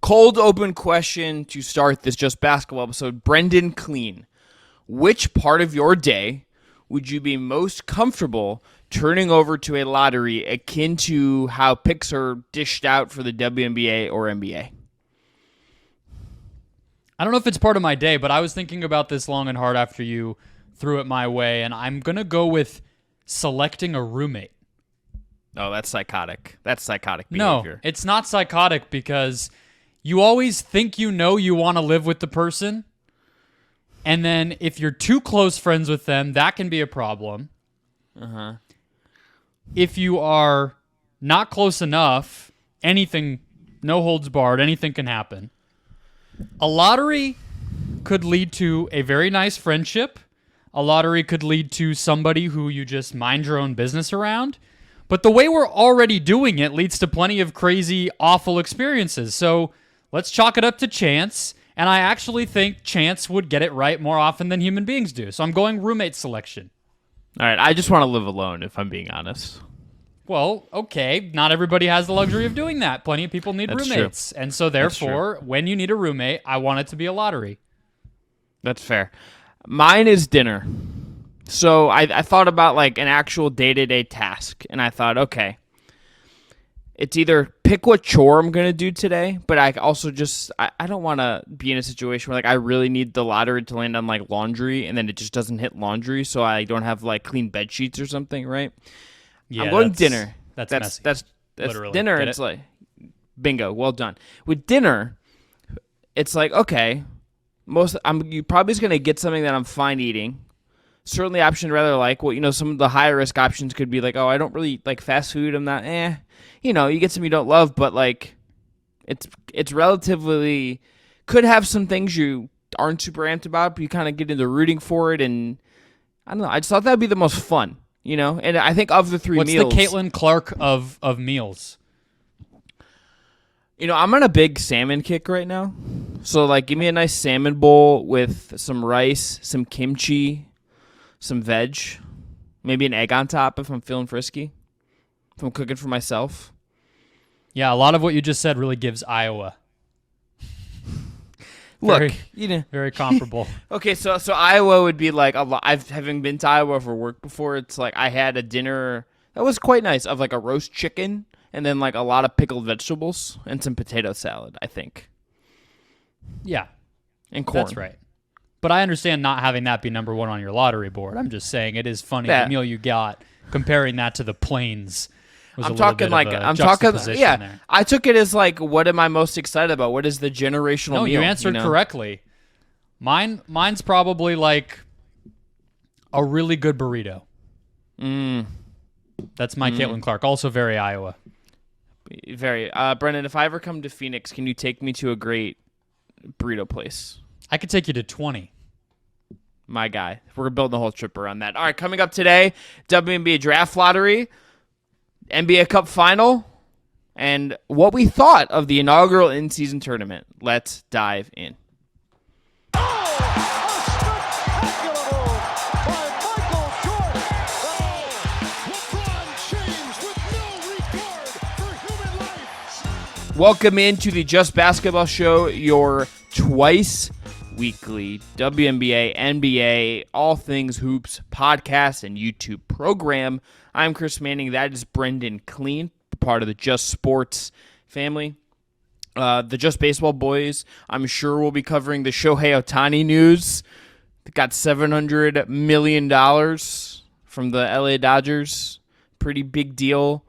Cold open question to start this Just Basketball episode. Brendon Kleen, which part of your day would you be most comfortable turning over to a lottery akin to how picks are dished out for the WNBA or NBA? I don't know if it's part of my day, but I was thinking about this long and hard after you threw it my way, and I'm going to go with selecting a roommate. No, that's psychotic. That's psychotic behavior. No, it's not psychotic because you always think you want to live with the person, and then if you're too close friends with them, that can be a problem. Uh-huh. If you are not close enough, anything, no holds barred, anything can happen. A lottery could lead to a very nice friendship. A lottery could lead to somebody who you just mind your own business around. But the way we're already doing it leads to plenty of crazy, awful experiences. So let's chalk it up to chance. And I actually think chance would get it right more often than human beings do. So I'm going roommate selection. All right, I just want to live alone, if I'm being honest. Well, okay, not everybody has the luxury of doing that. Plenty of people need That's roommates. true. And so therefore, when you need a roommate, I want it to be a lottery. That's fair. Mine is dinner. So I thought about like an actual day-to-day task, and I thought, okay, it's either pick what chore I'm going to do today, but I also just, I don't want to be in a situation where like I really need the lottery to land on like laundry, and then it just doesn't hit laundry, so I don't have like clean bed sheets or something, right? Yeah, I'm going dinner. That's messy. That's Literally. dinner. Get It's it? like, bingo, well done. With dinner, it's like, okay, you probably just going to get something that I'm fine eating. Certainly option rather like, well, some of the higher risk options could be like, oh, I don't really like fast food. I'm not, you get some you don't love, but like it's relatively, could have some things you aren't super amped about, but you kind of get into rooting for it. And I don't know. I just thought that'd be the most fun, and I think of the three What's meals. What's the Caitlin Clark of meals? I'm on a big salmon kick right now. So like, give me a nice salmon bowl with some rice, some kimchi, some veg, maybe an egg on top if I'm feeling frisky, if I'm cooking for myself. Yeah, a lot of what you just said really gives Iowa. Look, very comparable. Okay, so Iowa would be like a lot. Having been to Iowa for work before, it's like I had a dinner that was quite nice of like a roast chicken and then like a lot of pickled vegetables and some potato salad, I think. Yeah, and corn. That's right. But I understand not having that be number one on your lottery board. I'm just saying it is funny the meal you got, comparing that to the Plains. Was I'm talking yeah. There. I took it as like, what am I most excited about? What is the generational meal? No, you answered correctly. Mine's probably like a really good burrito. That's my Caitlin Clark. Also very Iowa. Very. Brendan, if I ever come to Phoenix, can you take me to a great burrito place? I could take you to 20. My guy. We're building the whole trip around that. All right, coming up today, WNBA Draft Lottery, NBA Cup Final, and what we thought of the inaugural in-season tournament. Let's dive in. Welcome into the Just Basketball Show, your twice weekly WNBA, NBA, all things hoops podcast and YouTube program. I'm Chris Manning. That is Brendon Kleen, part of the Just Sports family. The Just Baseball boys, I'm sure we'll be covering the Shohei Ohtani news. They got $700 million from the LA Dodgers. Pretty big deal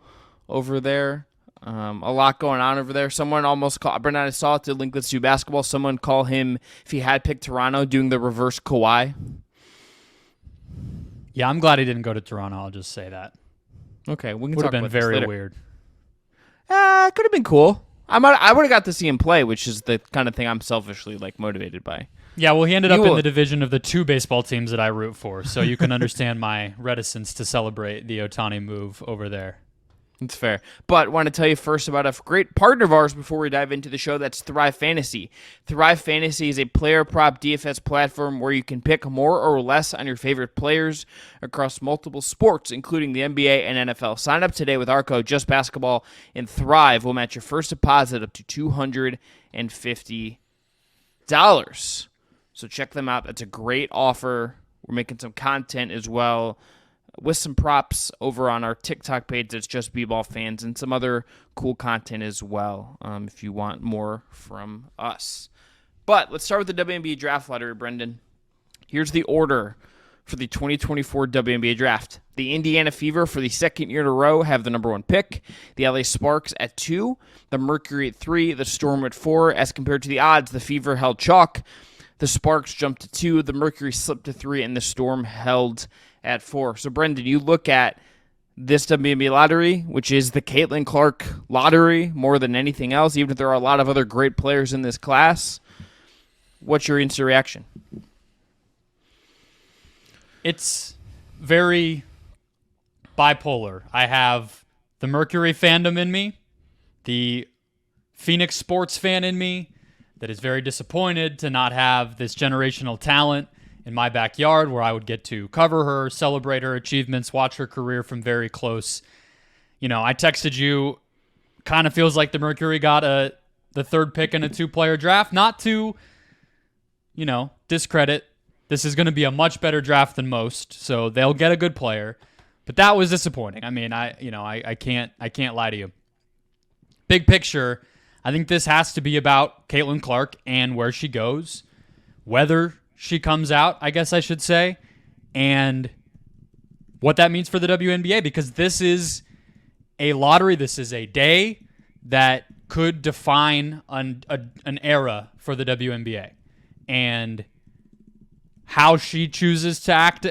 over there. A lot going on over there. Someone almost called, Brendan, I saw it to link Let's Do Basketball. Someone call him, if he had picked Toronto, doing the reverse Kawhi. Yeah, I'm glad he didn't go to Toronto. I'll just say that. Okay, we can would talk have been about this very later. weird. It could have been cool. I would have got to see him play, which is the kind of thing I'm selfishly like motivated by. Yeah, well, he ended up in the division of the two baseball teams that I root for, so you can understand my reticence to celebrate the Ohtani move over there. That's fair. But want to tell you first about a great partner of ours before we dive into the show. That's Thrive Fantasy. Thrive Fantasy is a player prop DFS platform where you can pick more or less on your favorite players across multiple sports, including the NBA and NFL. Sign up today with our code JustBasketball, and Thrive will match your first deposit up to $250. So check them out. That's a great offer. We're making some content as well, with some props over on our TikTok page that's just B-Ball Fans, and some other cool content as well if you want more from us. But let's start with the WNBA Draft Lottery, Brendon. Here's the order for the 2024 WNBA Draft. The Indiana Fever, for the second year in a row, have the number 1 pick. The LA Sparks at 2. The Mercury at 3. The Storm at 4. As compared to the odds, the Fever held chalk. The Sparks jumped to 2. The Mercury slipped to 3. And the Storm held at 4. So, Brendon, you look at this WNBA lottery, which is the Caitlin Clark lottery more than anything else, even if there are a lot of other great players in this class. What's your instant reaction? It's very bipolar. I have the Mercury fandom in me, the Phoenix sports fan in me that is very disappointed to not have this generational talent in my backyard where I would get to cover her, celebrate her achievements, watch her career from very close. You know, I texted you, kind of feels like the Mercury got the 3rd pick in a 2-player draft. Not to, discredit. This is going to be a much better draft than most, so they'll get a good player. But that was disappointing. I mean, I can't lie to you. Big picture, I think this has to be about Caitlin Clark and where she goes, whether she comes out, I guess I should say, and what that means for the WNBA, because this is a lottery, this is a day that could define an era for the WNBA. And how she chooses to act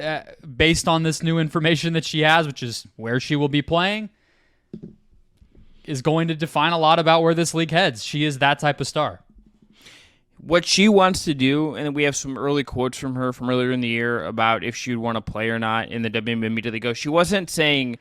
based on this new information that she has, which is where she will be playing, is going to define a lot about where this league heads. She is that type of star. What she wants to do, and we have some early quotes from her from earlier in the year about if she would want to play or not in the WNBA immediately go. She wasn't saying,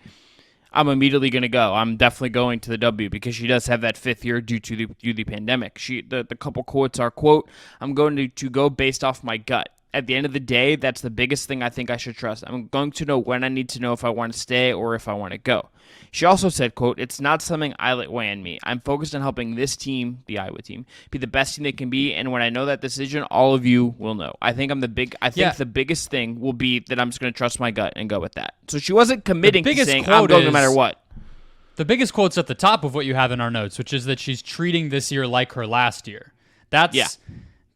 I'm immediately going to go. I'm definitely going to the W, because she does have that 5th year due to the pandemic. The couple quotes are, quote, I'm going to go based off my gut. At the end of the day, that's the biggest thing I think I should trust. I'm going to know when I need to know if I want to stay or if I want to go. She also said, quote, it's not something I let weigh on me. I'm focused on helping this team, the Iowa team, be the best team they can be, and when I know that decision, all of you will know. I think the biggest thing will be that I'm just going to trust my gut and go with that. So she wasn't committing to saying, I'm going no matter what. The biggest quote's at the top of what you have in our notes, which is that she's treating this year like her last year.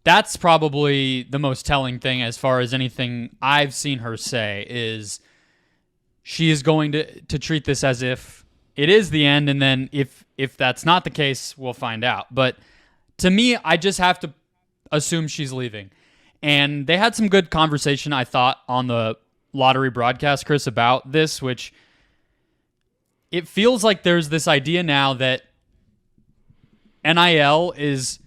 That's probably the most telling thing as far as anything I've seen her say, is she is going to treat this as if it is the end, and then if that's not the case, we'll find out. But to me, I just have to assume she's leaving. And they had some good conversation, I thought, on the lottery broadcast, Chris, about this, which it feels like there's this idea now that NIL is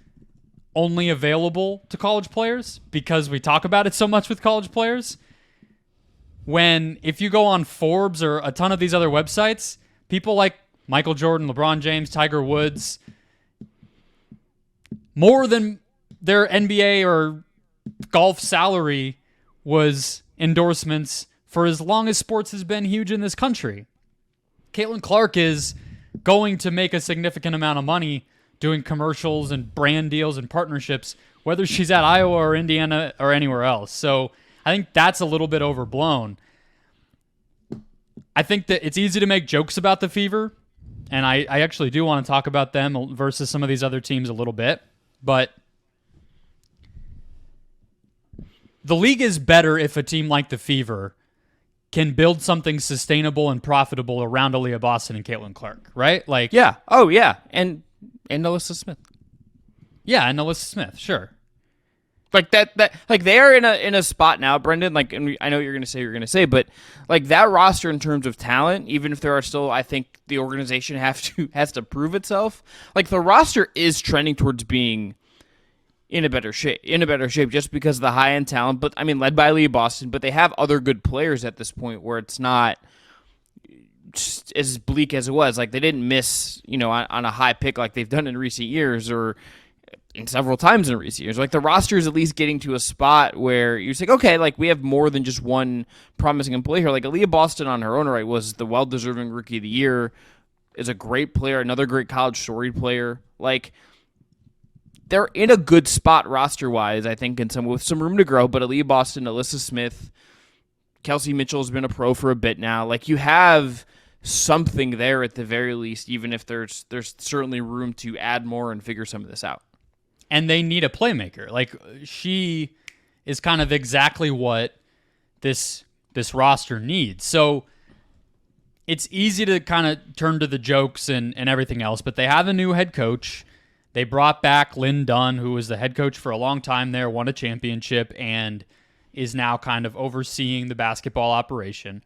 only available to college players because we talk about it so much with college players. When if you go on Forbes or a ton of these other websites, people like Michael Jordan, LeBron James, Tiger Woods, more than their NBA or golf salary was endorsements for as long as sports has been huge in this country. Caitlin Clark is going to make a significant amount of money doing commercials and brand deals and partnerships, whether she's at Iowa or Indiana or anywhere else. So I think that's a little bit overblown. I think that it's easy to make jokes about the Fever, and I actually do want to talk about them versus some of these other teams a little bit, but the league is better if a team like the Fever can build something sustainable and profitable around Aaliyah Boston and Caitlin Clark, right? Like, yeah. Oh, yeah. And Alyssa Smith. Yeah, and Alyssa Smith, sure. Like that like they are in a spot now, Brendon, like, and I know what you're going to say, but like that roster in terms of talent, even if there are still, I think the organization has to prove itself. Like the roster is trending towards being in a better shape just because of the high-end talent, but I mean led by Aaliyah Boston, but they have other good players at this point where it's not just as bleak as it was. Like, they didn't miss, on a high pick like they've done in recent years or in several times in recent years. Like, the roster is at least getting to a spot where you're saying, okay, like, we have more than just one promising employee here. Like, Aaliyah Boston on her own right was the well-deserving Rookie of the Year, is a great player, another great college storied player. Like, they're in a good spot roster-wise, I think, with some room to grow. But Aaliyah Boston, Alyssa Smith, Kelsey Mitchell's been a pro for a bit now. Like, you have something there at the very least, even if there's certainly room to add more and figure some of this out. And they need a playmaker. Like, she is kind of exactly what this roster needs. So it's easy to kind of turn to the jokes and everything else, but they have a new head coach. They brought back Lynn Dunn, who was the head coach for a long time there, won a championship, and is now kind of overseeing the basketball operation.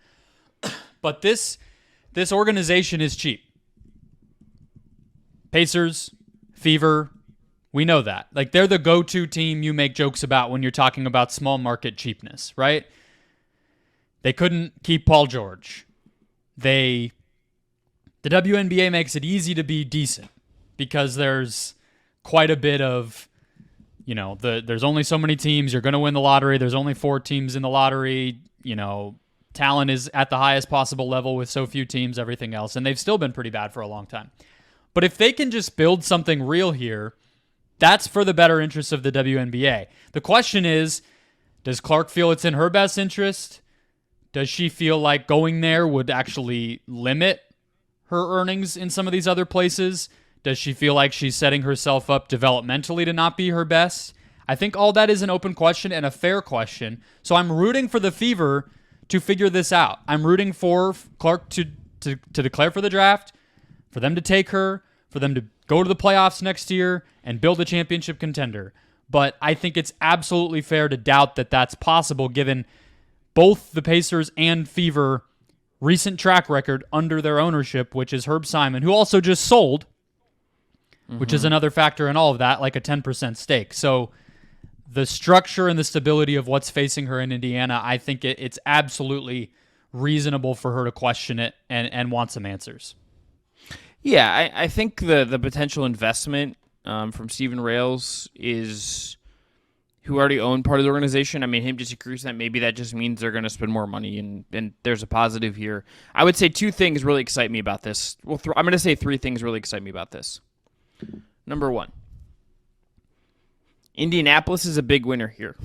But this organization is cheap. Pacers, Fever, we know that. Like, they're the go-to team you make jokes about when you're talking about small market cheapness, right? They couldn't keep Paul George. The WNBA makes it easy to be decent because there's quite a bit of, there's only so many teams. You're going to win the lottery. There's only 4 teams in the lottery. Talent is at the highest possible level with so few teams, everything else. And they've still been pretty bad for a long time. But if they can just build something real here, that's for the better interest of the WNBA. The question is, does Clark feel it's in her best interest? Does she feel like going there would actually limit her earnings in some of these other places? Does she feel like she's setting herself up developmentally to not be her best? I think all that is an open question and a fair question. So I'm rooting for the Fever to figure this out. I'm rooting for Clark to declare for the draft, for them to take her, for them to go to the playoffs next year and build a championship contender. But I think it's absolutely fair to doubt that that's possible given both the Pacers and Fever recent track record under their ownership, which is Herb Simon, who also just sold, which is another factor in all of that, like a 10% stake. So the structure and the stability of what's facing her in Indiana, I think it's absolutely reasonable for her to question it and want some answers. Yeah, I think the potential investment from Stephen Rails is who already own part of the organization. I mean, him just increasing that, maybe that just means they're going to spend more money, and there's a positive here. I would say 2 things really excite me about this. Well, I'm going to say 3 things really excite me about this. Number 1, Indianapolis is a big winner here.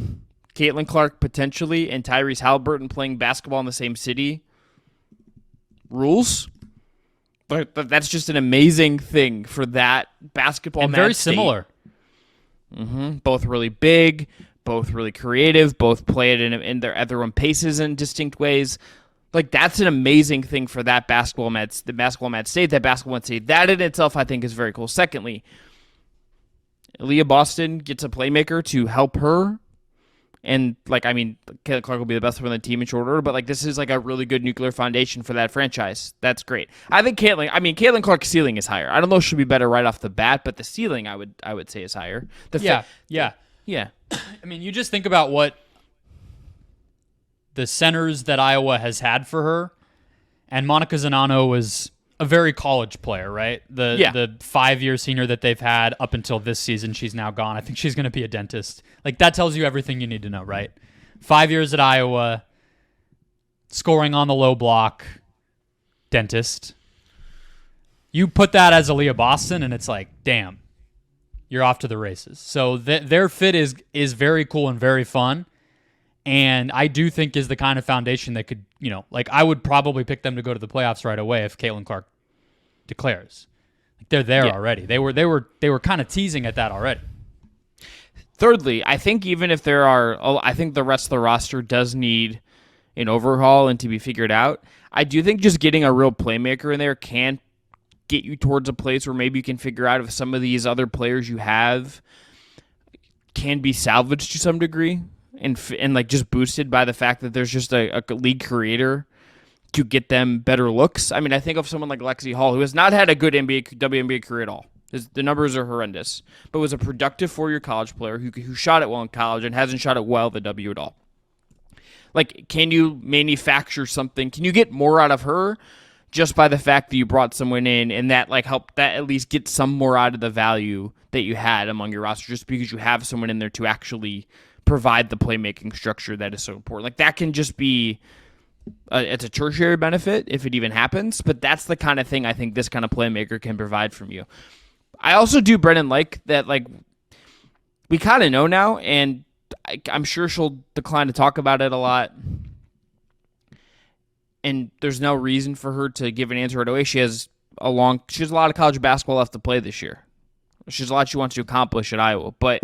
Caitlin Clark potentially and Tyrese Haliburton playing basketball in the same city rules. But that's just an amazing thing for that basketball and mad very state. Similar. Both really big, both really creative, both play it at their own paces in distinct ways. Like, that's an amazing thing for that basketball mad state. That in itself, I think, is very cool. Secondly, Aaliyah Boston gets a playmaker to help her. And, Caitlin Clark will be the best player on the team in short order, but, this is, a really good nuclear foundation for that franchise. That's great. I think Caitlin Clark's ceiling is higher. I don't know if she'll be better right off the bat, but the ceiling, I would say, is higher. Yeah. I mean, you just think about what the centers that Iowa has had for her, and Monica Zanano was a very college player, right? The 5-year senior that they've had up until this season, she's now gone. I think she's going to be a dentist. That tells you everything you need to know, right? 5 years at Iowa, scoring on the low block, dentist. You put that as Aaliyah Boston, and it's damn, you're off to the races. So their fit is very cool and very fun. And I do think is the kind of foundation that could, I would probably pick them to go to the playoffs right away if Caitlin Clark declares. They're there already. They were kind of teasing at that already. Thirdly, I think even if I think the rest of the roster does need an overhaul and to be figured out. I do think just getting a real playmaker in there can get you towards a place where maybe you can figure out if some of these other players you have can be salvaged to some degree. And just boosted by the fact that there's just a league creator to get them better looks. I mean, I think of someone like Lexi Hall, who has not had a good WNBA career at all. The numbers are horrendous, but was a productive 4-year college player who shot it well in college and hasn't shot it well at the W at all. Can you manufacture something? Can you get more out of her just by the fact that you brought someone in, and that like helped that at least get some more out of the value that you had among your roster, just because you have someone in there to actually provide the playmaking structure that is so important. Like that can just be it's a tertiary benefit if it even happens, but that's the kind of thing I think this kind of playmaker can provide from you. I also do, Brendan, like that, like we kind of know now, and I'm sure she'll decline to talk about it a lot. And there's no reason for her to give an answer right away. She has a lot of college basketball left to play this year. She has a lot she wants to accomplish at Iowa, but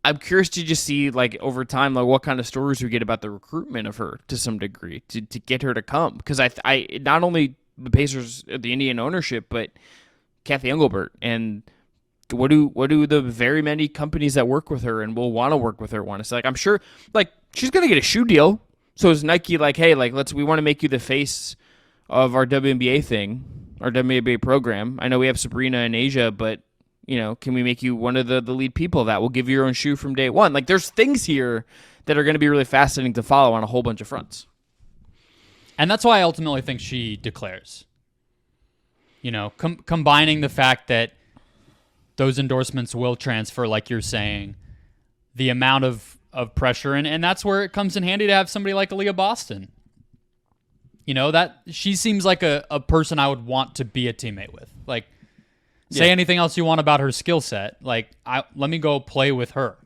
I'm curious to just see, like, over time, like, what kind of stories we get about the recruitment of her to some degree to get her to come. Because I not only the Pacers, the Indian ownership, but Kathy Engelbert, and what do the very many companies that work with her and will want to work with her want to say? Like, I'm sure, like, she's gonna get a shoe deal. So is Nike like, hey, like, we want to make you the face of our WNBA thing, our WNBA program. I know we have Sabrina in Asia, but can we make you one of the lead people that will give you your own shoe from day one? Like, there's things here that are going to be really fascinating to follow on a whole bunch of fronts. And that's why I ultimately think she declares. Combining the fact that those endorsements will transfer, like you're saying, the amount of pressure, and that's where it comes in handy to have somebody like Aaliyah Boston. That she seems like a person I would want to be a teammate with. Like, say anything else you want about her skill set. Like, let me go play with her.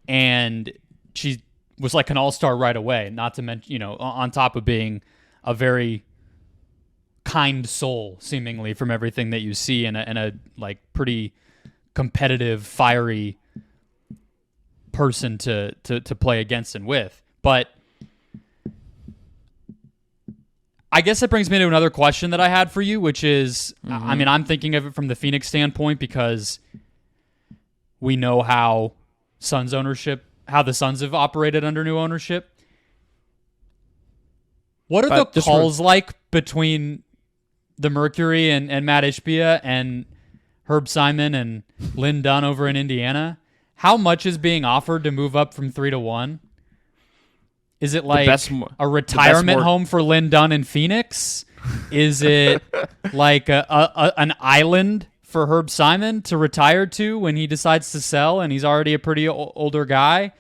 And she was like an all-star right away, not to mention, on top of being a very kind soul, seemingly, from everything that you see, and a like pretty competitive, fiery person to play against and with. But I guess that brings me to another question that I had for you, which is, I mean, I'm thinking of it from the Phoenix standpoint because we know how the Suns have operated under new ownership. What are the calls like between the Mercury and Matt Ishbia and Herb Simon and Lynn Dunn over in Indiana? How much is being offered to move up from 3 to 1? Is it like a retirement home for Lynn Dunn in Phoenix? Is it like an island for Herb Simon to retire to when he decides to sell and he's already a pretty older guy?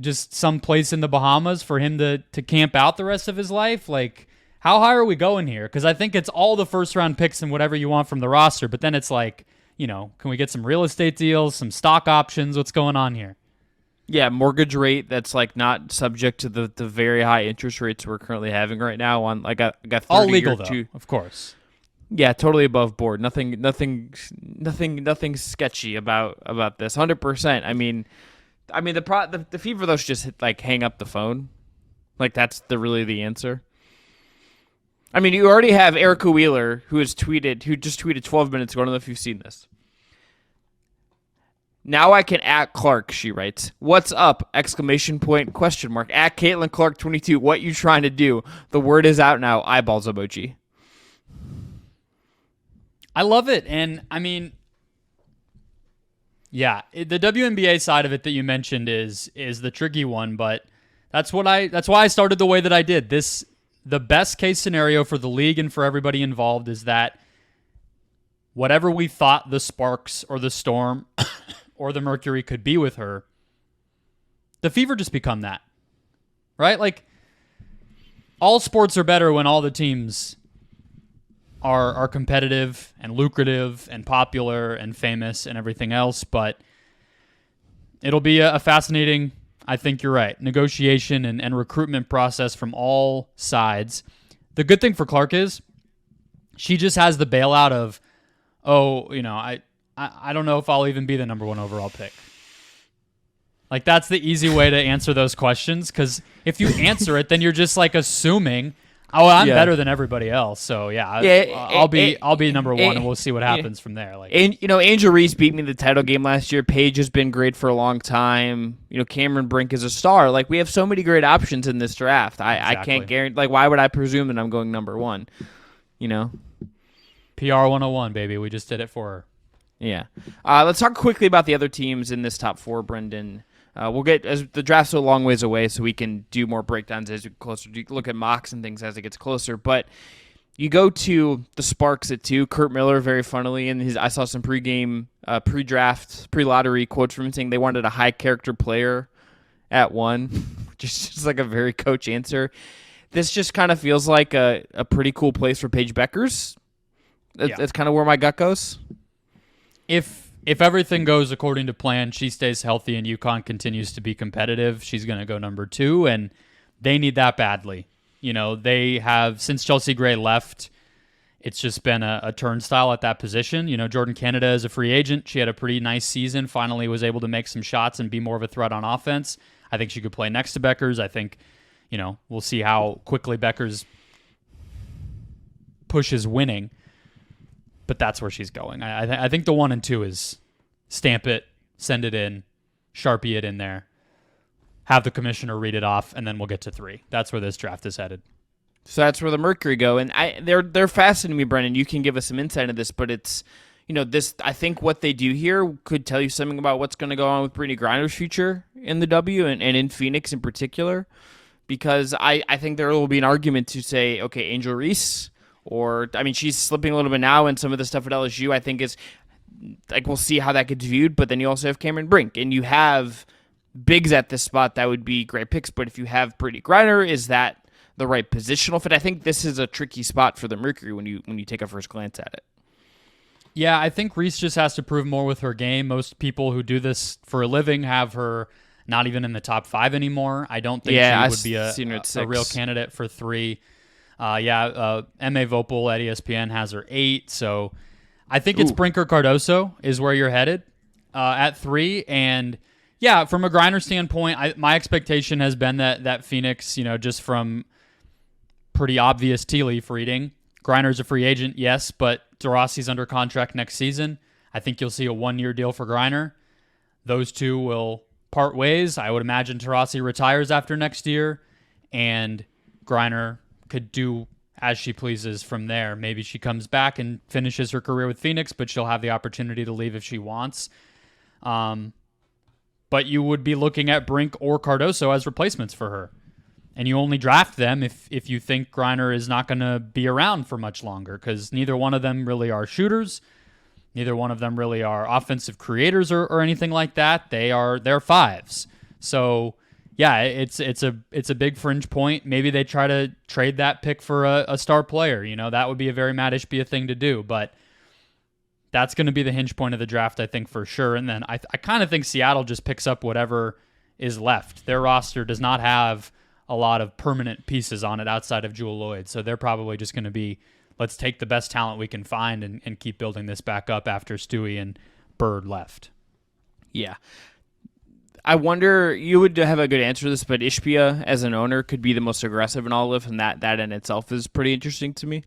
Just some place in the Bahamas for him to camp out the rest of his life? Like, how high are we going here? Because I think it's all the first-round picks and whatever you want from the roster, but then it's like, can we get some real estate deals, some stock options? What's going on here? Yeah, mortgage rate that's like not subject to the very high interest rates we're currently having right now on like a 30 all legal though, of course. Yeah, totally above board. Nothing sketchy about this. 100%. I mean the fee for those just like hang up the phone. Like that's really the answer. I mean, you already have Erica Wheeler who just tweeted 12 minutes ago. I don't know if you've seen this. Now I can @ Clark, she writes. What's up? ! ! At Caitlin Clark 22. What you trying to do? The word is out now. Eyeballs emoji. I love it. And I mean, yeah, the WNBA side of it that you mentioned is the tricky one, but that's why I started the way that I did. The best case scenario for the league and for everybody involved is that whatever we thought the Sparks or the Storm or the Mercury could be with her, the Fever just become that, right? Like, all sports are better when all the teams are competitive and lucrative and popular and famous and everything else, but it'll be a fascinating, I think you're right, negotiation and recruitment process from all sides. The good thing for Clark is she just has the bailout of, I don't know if I'll even be the number 1 overall pick. Like, that's the easy way to answer those questions, because if you answer it, then you're just like assuming, I'm better than everybody else. So I'll be number 1, and we'll see what happens from there. Like, and Angel Reese beat me in the title game last year. Paige has been great for a long time. Cameron Brink is a star. Like, we have so many great options in this draft. I can't guarantee. Like, why would I presume that I'm going number 1? PR 101, baby. We just did it for her. Yeah. Let's talk quickly about the other teams in this top 4, Brendan. We'll get, as the draft's a long ways away, so we can do more breakdowns as we get closer. Look at mocks and things as it gets closer. But You go to the Sparks at 2. Kurt Miller, very funnily, I saw some pregame, pre-draft, pre-lottery quotes from him saying they wanted a high character player at 1, just like a very coach answer. This just kind of feels like a pretty cool place for Paige Beckers. That's kind of where my gut goes. If everything goes according to plan, she stays healthy and UConn continues to be competitive, she's going to go number 2, and they need that badly. They have, since Chelsea Gray left, it's just been a turnstile at that position. Jordan Canada is a free agent. She had a pretty nice season, finally was able to make some shots and be more of a threat on offense. I think she could play next to Beckers. I think, we'll see how quickly Beckers pushes winning, but that's where she's going. I think the 1 and 2 is stamp it, send it in, Sharpie it in there, have the commissioner read it off, and then we'll get to 3. That's where this draft is headed. So that's where the Mercury go, and they're fascinating me, Brendan. You can give us some insight into this, but it's this. I think what they do here could tell you something about what's going to go on with Brittany Griner's future in the W and in Phoenix in particular, because I think there will be an argument to say, okay, Angel Reese, or she's slipping a little bit now, and some of the stuff at LSU I think is like we'll see how that gets viewed. But then you also have Cameron Brink, and you have bigs at this spot that would be great picks. But if you have Brittany Griner, is that the right positional fit? I think this is a tricky spot for the Mercury when you take a first glance at it. Yeah, I think Reese just has to prove more with her game. Most people who do this for a living have her not even in the top 5 anymore. I don't think she would be a real candidate for 3. M.A. Vopel at ESPN has her 8, so I think it's Brinker Cardoso is where you're headed at 3, and yeah, from a Griner standpoint, my expectation has been that Phoenix, just from pretty obvious tea leaf reading, Griner's a free agent, yes, but Taurasi's under contract next season. I think you'll see a 1-year deal for Griner. Those two will part ways. I would imagine Taurasi retires after next year, and Griner could do as she pleases from there. Maybe she comes back and finishes her career with Phoenix, but she'll have the opportunity to leave if she wants. But you would be looking at Brink or Cardoso as replacements for her. And you only draft them if you think Griner is not going to be around for much longer, because neither one of them really are shooters. Neither one of them really are offensive creators or anything like that. They're 5s. So yeah, it's a big fringe point. Maybe they try to trade that pick for a star player. That would be a very Matt Ishbia thing to do, but that's going to be the hinge point of the draft, I think, for sure. And then I kind of think Seattle just picks up whatever is left. Their roster does not have a lot of permanent pieces on it outside of Jewel Lloyd. So they're probably just going to be, let's take the best talent we can find and keep building this back up after Stewie and Bird left. Yeah. I wonder, you would have a good answer to this, but Ishbia as an owner could be the most aggressive in all of, and that in itself is pretty interesting to me.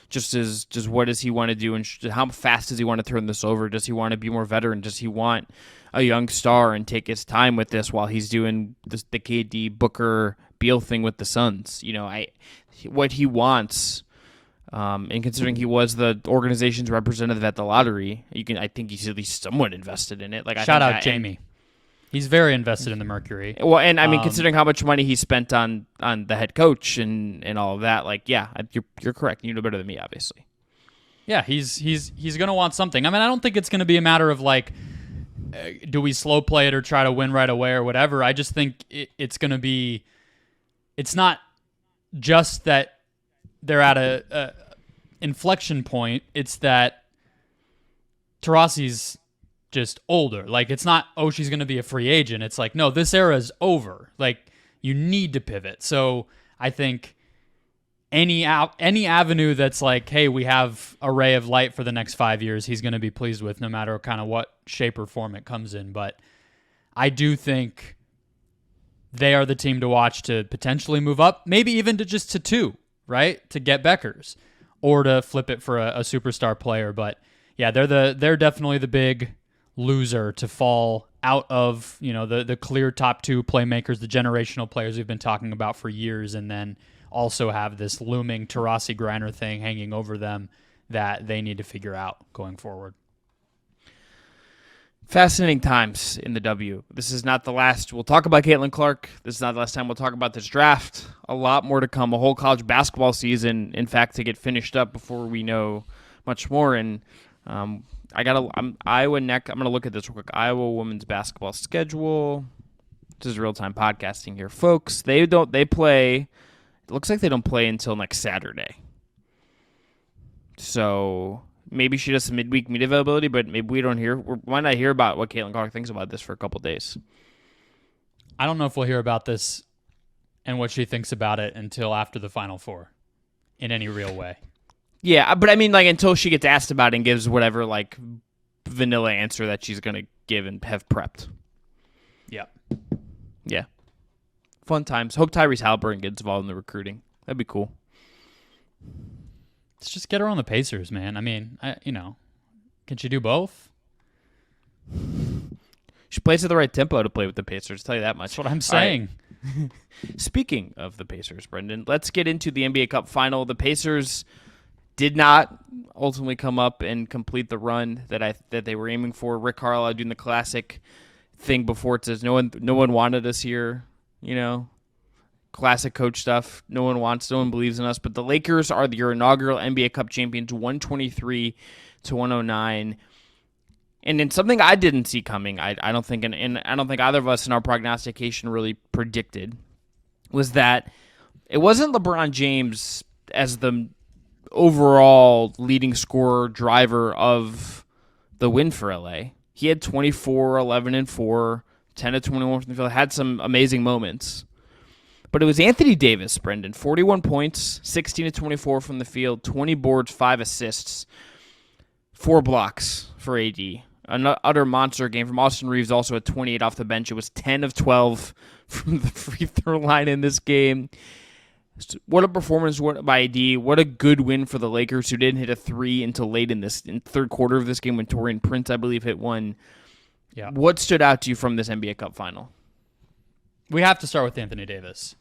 Just what does he want to do, and how fast does he want to turn this over? Does he want to be more veteran? Does he want a young star and take his time with this while he's doing the KD Booker Beal thing with the Suns? What he wants, and considering he was the organization's representative at the lottery, I think he's at least somewhat invested in it. Shout out Jamie. He's very invested in the Mercury. Well, and considering how much money he spent on the head coach and all of that, you're correct. You know better than me, obviously. Yeah, he's going to want something. I don't think it's going to be a matter of do we slow play it or try to win right away or whatever. I just think it's going to be. It's not just that they're at a inflection point. It's that Taurasi's just older. It's not, she's going to be a free agent. It's no, this era is over. You need to pivot. So I think any avenue that's hey, we have a ray of light for the next 5 years, he's going to be pleased with, no matter kind of what shape or form it comes in. But I do think they are the team to watch to potentially move up, maybe even to 2, right? To get Beckers or to flip it for a superstar player. But yeah, they're definitely the big loser to fall out of the clear top 2 playmakers, the generational players we've been talking about for years, and then also have this looming Taurasi Griner thing hanging over them that they need to figure out going forward. Fascinating times in the W. This is not the last. We'll talk about Caitlin Clark. This is not the last time we'll talk about this draft. A lot more to come. A whole college basketball season, in fact, to get finished up before we know much more. And I'm Iowa neck. I'm gonna look at this real quick. Iowa women's basketball schedule. This is real-time podcasting here, folks. They play. It looks like they don't play until next Saturday. So maybe she does some midweek media availability, but maybe we might not hear about what Caitlin Clark thinks about this for a couple days. I don't know if we'll hear about this and what she thinks about it until after the Final Four in any real way. Yeah, but I mean, like, until she gets asked about it and gives whatever, like, vanilla answer that she's going to give and have prepped. Yeah. Yeah. Fun times. Hope Tyrese Haliburton gets involved in the recruiting. That'd be cool. Let's just get her on the Pacers, man. I mean, can she do both? She plays at the right tempo to play with the Pacers, tell you that much. That's what I'm saying. Right. Speaking of the Pacers, Brendan, let's get into the NBA Cup final. The Pacers did not ultimately come up and complete the run that they were aiming for. Rick Carlisle doing the classic thing before it says no one wanted us here, classic coach stuff. No one believes in us. But the Lakers are your inaugural NBA Cup champions, 123-109. And in something I didn't see coming, I don't think, and I don't think either of us in our prognostication really predicted, was that it wasn't LeBron James as the overall leading scorer driver of the win for LA. He had 24, 11, and 4, 10 of 21 from the field, had some amazing moments. But it was Anthony Davis, Brendan, 41 points, 16 of 24 from the field, 20 boards, 5 assists, 4 blocks for AD. An utter monster game from Austin Reeves, also at 28 off the bench. It was 10 of 12 from the free throw line in this game. What a performance by AD. What a good win for the Lakers, who didn't hit a three until late in third quarter of this game when Taurean Prince, I believe, hit one. Yeah. What stood out to you from this NBA Cup final? We have to start with Anthony Davis.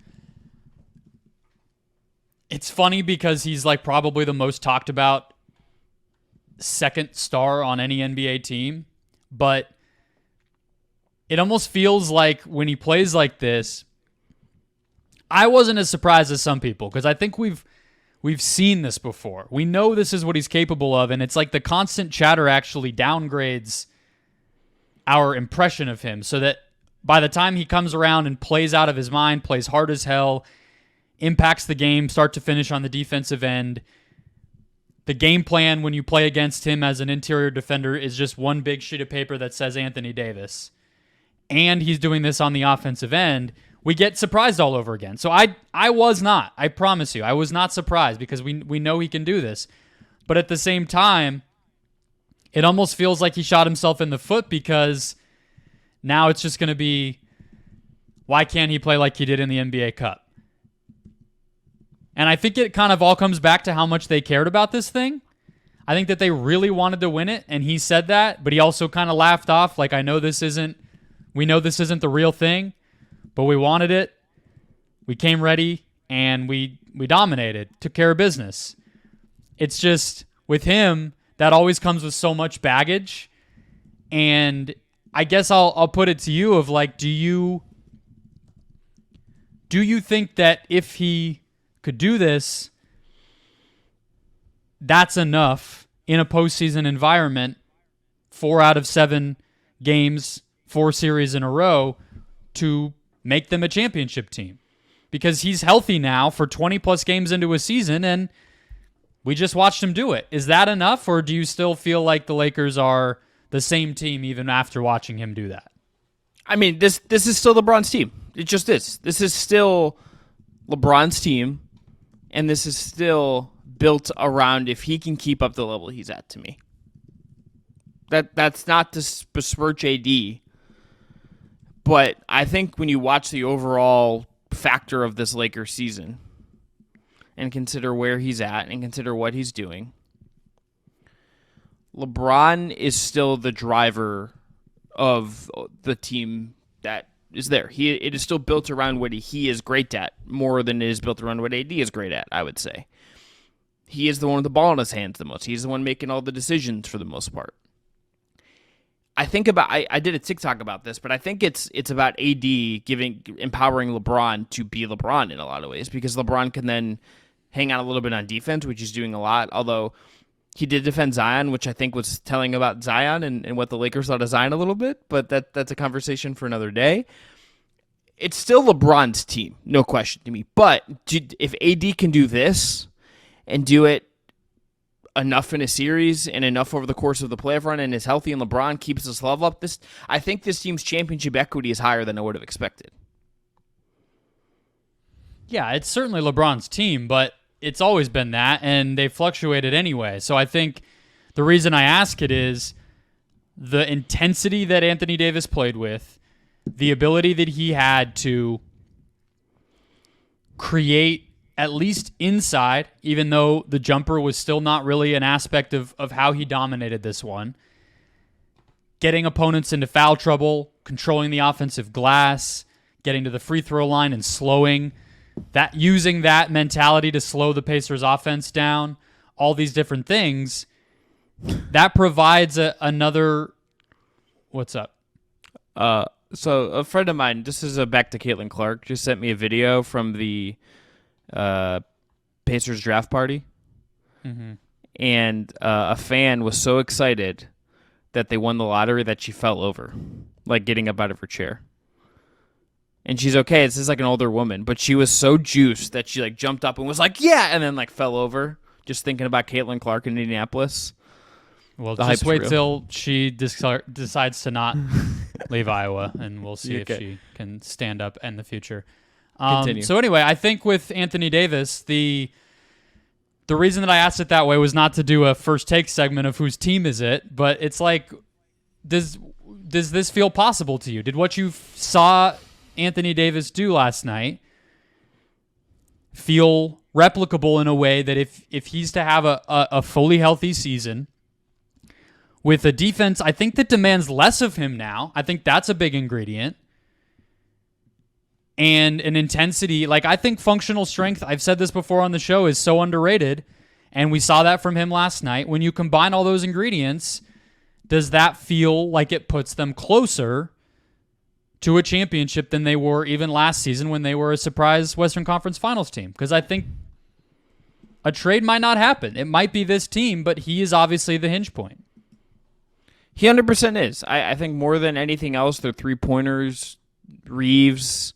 It's funny because he's like probably the most talked about second star on any NBA team, but it almost feels like when he plays like this, I wasn't as surprised as some people because I think we've seen this before. We know this is what he's capable of, and it's like the constant chatter actually downgrades our impression of him so that by the time he comes around and plays out of his mind, plays hard as hell, impacts the game start to finish on the defensive end, the game plan when you play against him as an interior defender is just one big sheet of paper that says Anthony Davis. And he's doing this on the offensive end. We get surprised all over again. So I was not. I promise you. I was not surprised because we know he can do this. But at the same time, it almost feels like he shot himself in the foot because now it's just going to be, why can't he play like he did in the NBA Cup? And I think it kind of all comes back to how much they cared about this thing. I think that they really wanted to win it, and he said that, but he also kind of laughed off like, we know this isn't the real thing, but we wanted it. We came ready, and we dominated, took care of business. It's just, with him, that always comes with so much baggage, and I guess I'll put it to you of like, do you think that if he could do this, that's enough in a postseason environment, 4 out of 7 games, 4 series in a row, to make them a championship team? Because he's healthy now for 20-plus games into a season, and we just watched him do it. Is that enough, or do you still feel like the Lakers are the same team even after watching him do that? I mean, this is still LeBron's team. It just is. This is still LeBron's team, and this is still built around if he can keep up the level he's at, to me. That's not to besmirch AD, but I think when you watch the overall factor of this Lakers season and consider where he's at and consider what he's doing, LeBron is still the driver of the team that is there. It is still built around what he is great at more than it is built around what AD is great at, I would say. He is the one with the ball in his hands the most. He's the one making all the decisions for the most part. I think about I did a TikTok about this, but I think it's about AD empowering LeBron to be LeBron in a lot of ways, because LeBron can then hang out a little bit on defense, which he's doing a lot. Although he did defend Zion, which I think was telling about Zion and what the Lakers thought of Zion a little bit, but that's a conversation for another day. It's still LeBron's team, no question to me. But if AD can do this and do it enough in a series and enough over the course of the playoff run and is healthy and LeBron keeps his level up, I think this team's championship equity is higher than I would have expected. Yeah, it's certainly LeBron's team, but it's always been that, and they fluctuated anyway. So I think the reason I ask it is the intensity that Anthony Davis played with, the ability that he had to create at least inside, even though the jumper was still not really an aspect of how he dominated this one. Getting opponents into foul trouble, controlling the offensive glass, getting to the free throw line and using that mentality to slow the Pacers offense down, all these different things, that provides another... What's up? So a friend of mine, this is back to Caitlin Clark, just sent me a video from the Pacers draft party. Mm-hmm. And a fan was so excited that they won the lottery that she fell over, like getting up out of her chair. And she's okay. This is like an older woman, but she was so juiced that she like jumped up and was like, yeah, and then like fell over, just thinking about Caitlin Clark in Indianapolis. Well, just wait till she decides to not leave Iowa, and we'll see if she can stand up in the future. So anyway, I think with Anthony Davis, the reason that I asked it that way was not to do a first take segment of whose team is it, but it's like, does this feel possible to you? Did what you saw Anthony Davis do last night feel replicable in a way that if he's to have a fully healthy season with a defense, I think that demands less of him now. I think that's a big ingredient. And an intensity, like I think functional strength, I've said this before on the show, is so underrated. And we saw that from him last night. When you combine all those ingredients, does that feel like it puts them closer to a championship than they were even last season when they were a surprise Western Conference Finals team? Because I think a trade might not happen. It might be this team, but he is obviously the hinge point. He 100% is. I think more than anything else, their three-pointers, Reeves,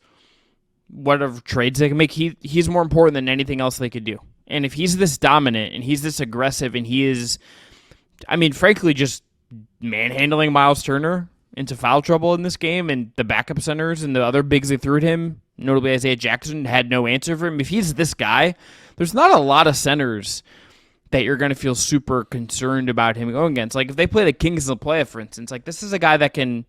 whatever trades they can make, he's more important than anything else they could do. And if he's this dominant and he's this aggressive and he is, I mean, frankly, just manhandling Miles Turner into foul trouble in this game, and the backup centers and the other bigs they threw at him, notably Isaiah Jackson, had no answer for him. If he's this guy, there's not a lot of centers that you're going to feel super concerned about him going against. Like if they play the Kings in the playoff, for instance, like this is a guy that can,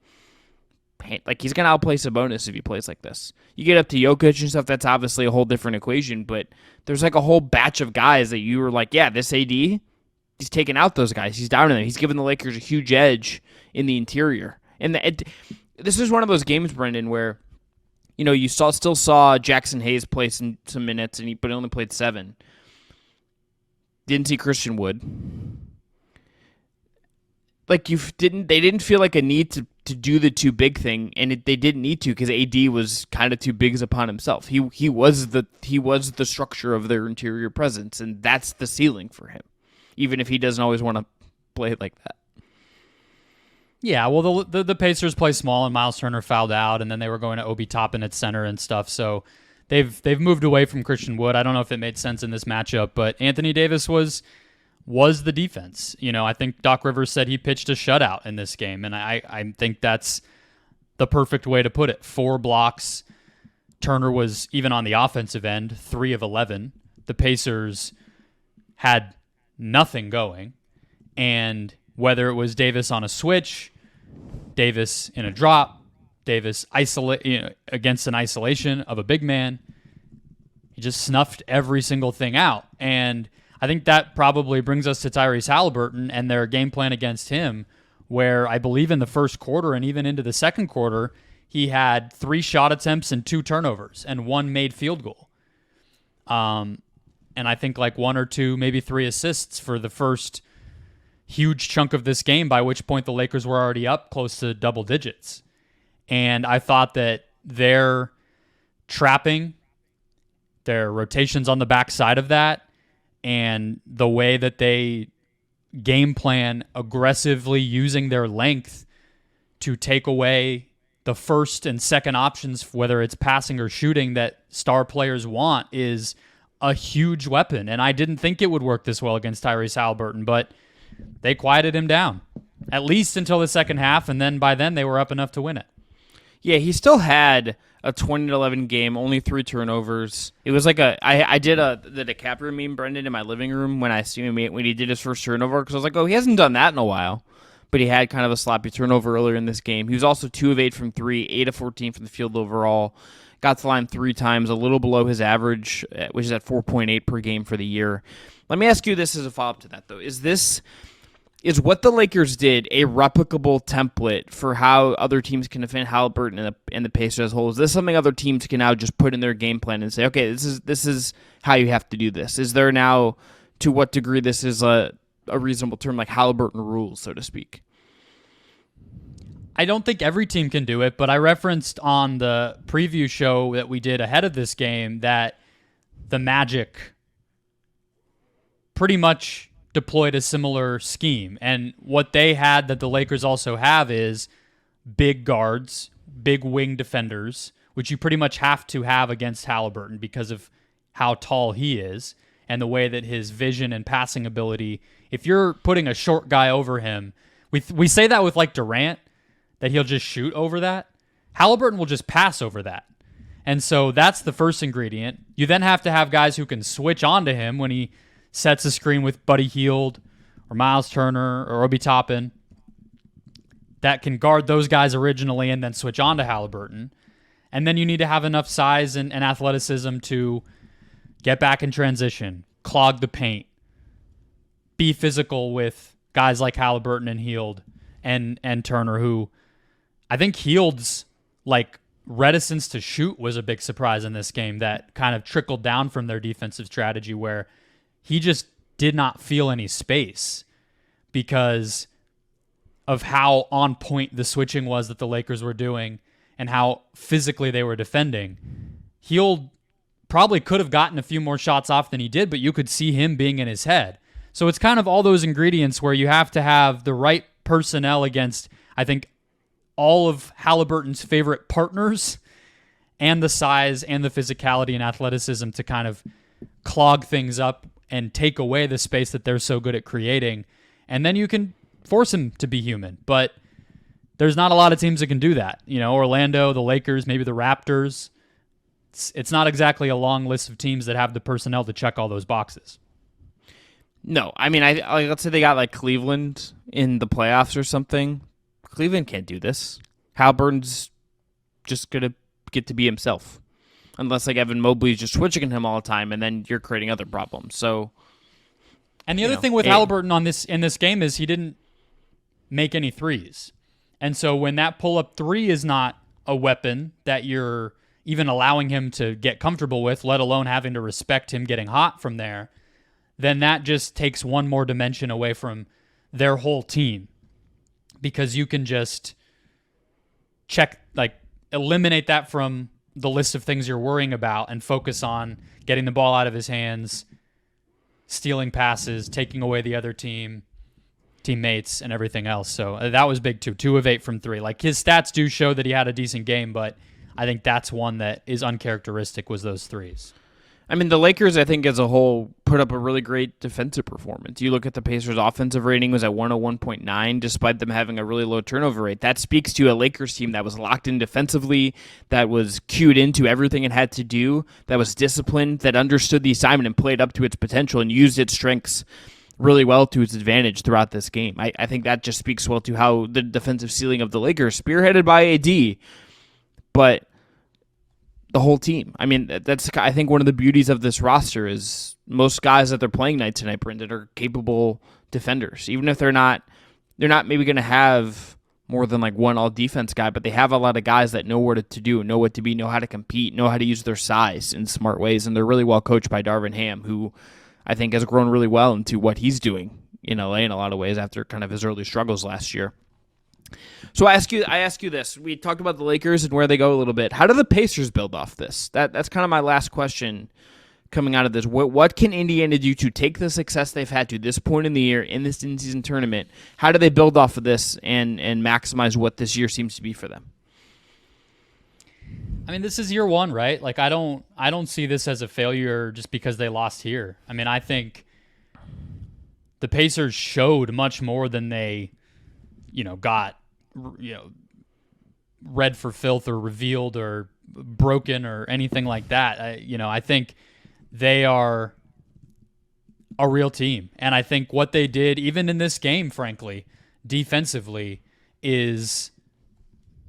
like he's going to outplay Sabonis if he plays like this. You get up to Jokic and stuff, that's obviously a whole different equation, but there's like a whole batch of guys that you were like, yeah, this AD, he's taking out those guys. He's down in them. He's giving the Lakers a huge edge in the interior. And this is one of those games, Brendan, where you still saw Jackson Hayes play some minutes, but he only played 7. Didn't see Christian Wood. Like they didn't feel like a need to do the too big thing, and they didn't need to because AD was kind of too big upon himself. He was the structure of their interior presence, and that's the ceiling for him, even if he doesn't always want to play it like that. Yeah, well, the Pacers play small, and Miles Turner fouled out, and then they were going to Obi Toppin at center and stuff. So they've moved away from Christian Wood. I don't know if it made sense in this matchup, but Anthony Davis was the defense. I think Doc Rivers said he pitched a shutout in this game, and I think that's the perfect way to put it. 4 blocks. Turner was, even on the offensive end, 3 of 11. The Pacers had nothing going, and whether it was Davis on a switch, Davis in a drop, Davis against an isolation of a big man, he just snuffed every single thing out. And I think that probably brings us to Tyrese Haliburton and their game plan against him, where I believe in the first quarter and even into the second quarter, he had 3 shot attempts and 2 turnovers and 1 made field goal. And I think like 1 or 2, maybe 3 assists for the first huge chunk of this game, by which point the Lakers were already up close to double digits. And I thought that their trapping, their rotations on the backside of that, and the way that they game plan aggressively using their length to take away the first and second options, whether it's passing or shooting, that star players want, is a huge weapon. And I didn't think it would work this well against Tyrese Haliburton, but they quieted him down, at least until the second half, and then by then they were up enough to win it. Yeah, he still had a 20-11 game, only 3 turnovers. It was like I did the DiCaprio meme, Brendan, in my living room when he did his first turnover, because I was like, oh, he hasn't done that in a while. But he had kind of a sloppy turnover earlier in this game. He was also 2 of 8 from 3, 8 of 14 from the field overall. Got to the line 3 times, a little below his average, which is at 4.8 per game for the year. Let me ask you this as a follow-up to that, though. Is what the Lakers did a replicable template for how other teams can defend Haliburton and the Pacers as a whole? Is this something other teams can now just put in their game plan and say, okay, this is how you have to do this? Is there now, to what degree this is a reasonable term, like Haliburton rules, so to speak? I don't think every team can do it, but I referenced on the preview show that we did ahead of this game that the Magic pretty much deployed a similar scheme. And what they had that the Lakers also have is big guards, big wing defenders, which you pretty much have to have against Haliburton because of how tall he is and the way that his vision and passing ability, if you're putting a short guy over him, we say that with like Durant, that he'll just shoot over that. Haliburton will just pass over that. And so that's the first ingredient. You then have to have guys who can switch onto him when he sets a screen with Buddy Hield or Miles Turner or Obi Toppin that can guard those guys originally and then switch on to Haliburton. And then you need to have enough size and athleticism to get back in transition, clog the paint, be physical with guys like Haliburton and Hield and Turner, who I think Hield's like reticence to shoot was a big surprise in this game that kind of trickled down from their defensive strategy, where he just did not feel any space because of how on point the switching was that the Lakers were doing and how physically they were defending. Hield probably could have gotten a few more shots off than he did, but you could see him being in his head. So it's kind of all those ingredients where you have to have the right personnel against, I think, all of Haliburton's favorite partners and the size and the physicality and athleticism to kind of clog things up and take away the space that they're so good at creating. And then you can force him to be human. But there's not a lot of teams that can do that. You know, Orlando, the Lakers, maybe the Raptors. It's not exactly a long list of teams that have the personnel to check all those boxes. No, I mean, let's say they got like Cleveland in the playoffs or something. Cleveland can't do this. Haliburton's just going to get to be himself. Unless like Evan Mobley's just switching on him all the time, and then you're creating other problems. So, and the other thing with Haliburton in this game is he didn't make any threes. And so when that pull-up three is not a weapon that you're even allowing him to get comfortable with, let alone having to respect him getting hot from there, then that just takes one more dimension away from their whole team. Because you can just eliminate that from the list of things you're worrying about and focus on getting the ball out of his hands, stealing passes, taking away the other teammates, and everything else. So that was big too. 2 of 8 from 3. Like, his stats do show that he had a decent game, but I think that's one that is uncharacteristic, was those threes. I mean, the Lakers, I think, as a whole, put up a really great defensive performance. You look at the Pacers' offensive rating was at 101.9, despite them having a really low turnover rate. That speaks to a Lakers team that was locked in defensively, that was cued into everything it had to do, that was disciplined, that understood the assignment and played up to its potential and used its strengths really well to its advantage throughout this game. I think that just speaks well to how the defensive ceiling of the Lakers, spearheaded by AD, but the whole team. I mean, that's, I think, one of the beauties of this roster is most guys that they're playing night tonight, Brendan, are capable defenders. Even if they're not maybe going to have more than like one all-defense guy, but they have a lot of guys that know what to do, know what to be, know how to compete, know how to use their size in smart ways, and they're really well coached by Darvin Ham, who I think has grown really well into what he's doing in LA in a lot of ways after kind of his early struggles last year. So I ask you this. We talked about the Lakers and where they go a little bit. How do the Pacers build off this? That's kind of my last question coming out of this. What can Indiana do to take the success they've had to this point in the year in this in-season tournament? How do they build off of this and maximize what this year seems to be for them? I mean, this is year one, right? Like, I don't see this as a failure just because they lost here. I mean, I think the Pacers showed much more than they, got, read for filth or revealed or broken or anything like that. I think they are a real team. And I think what they did, even in this game, frankly, defensively,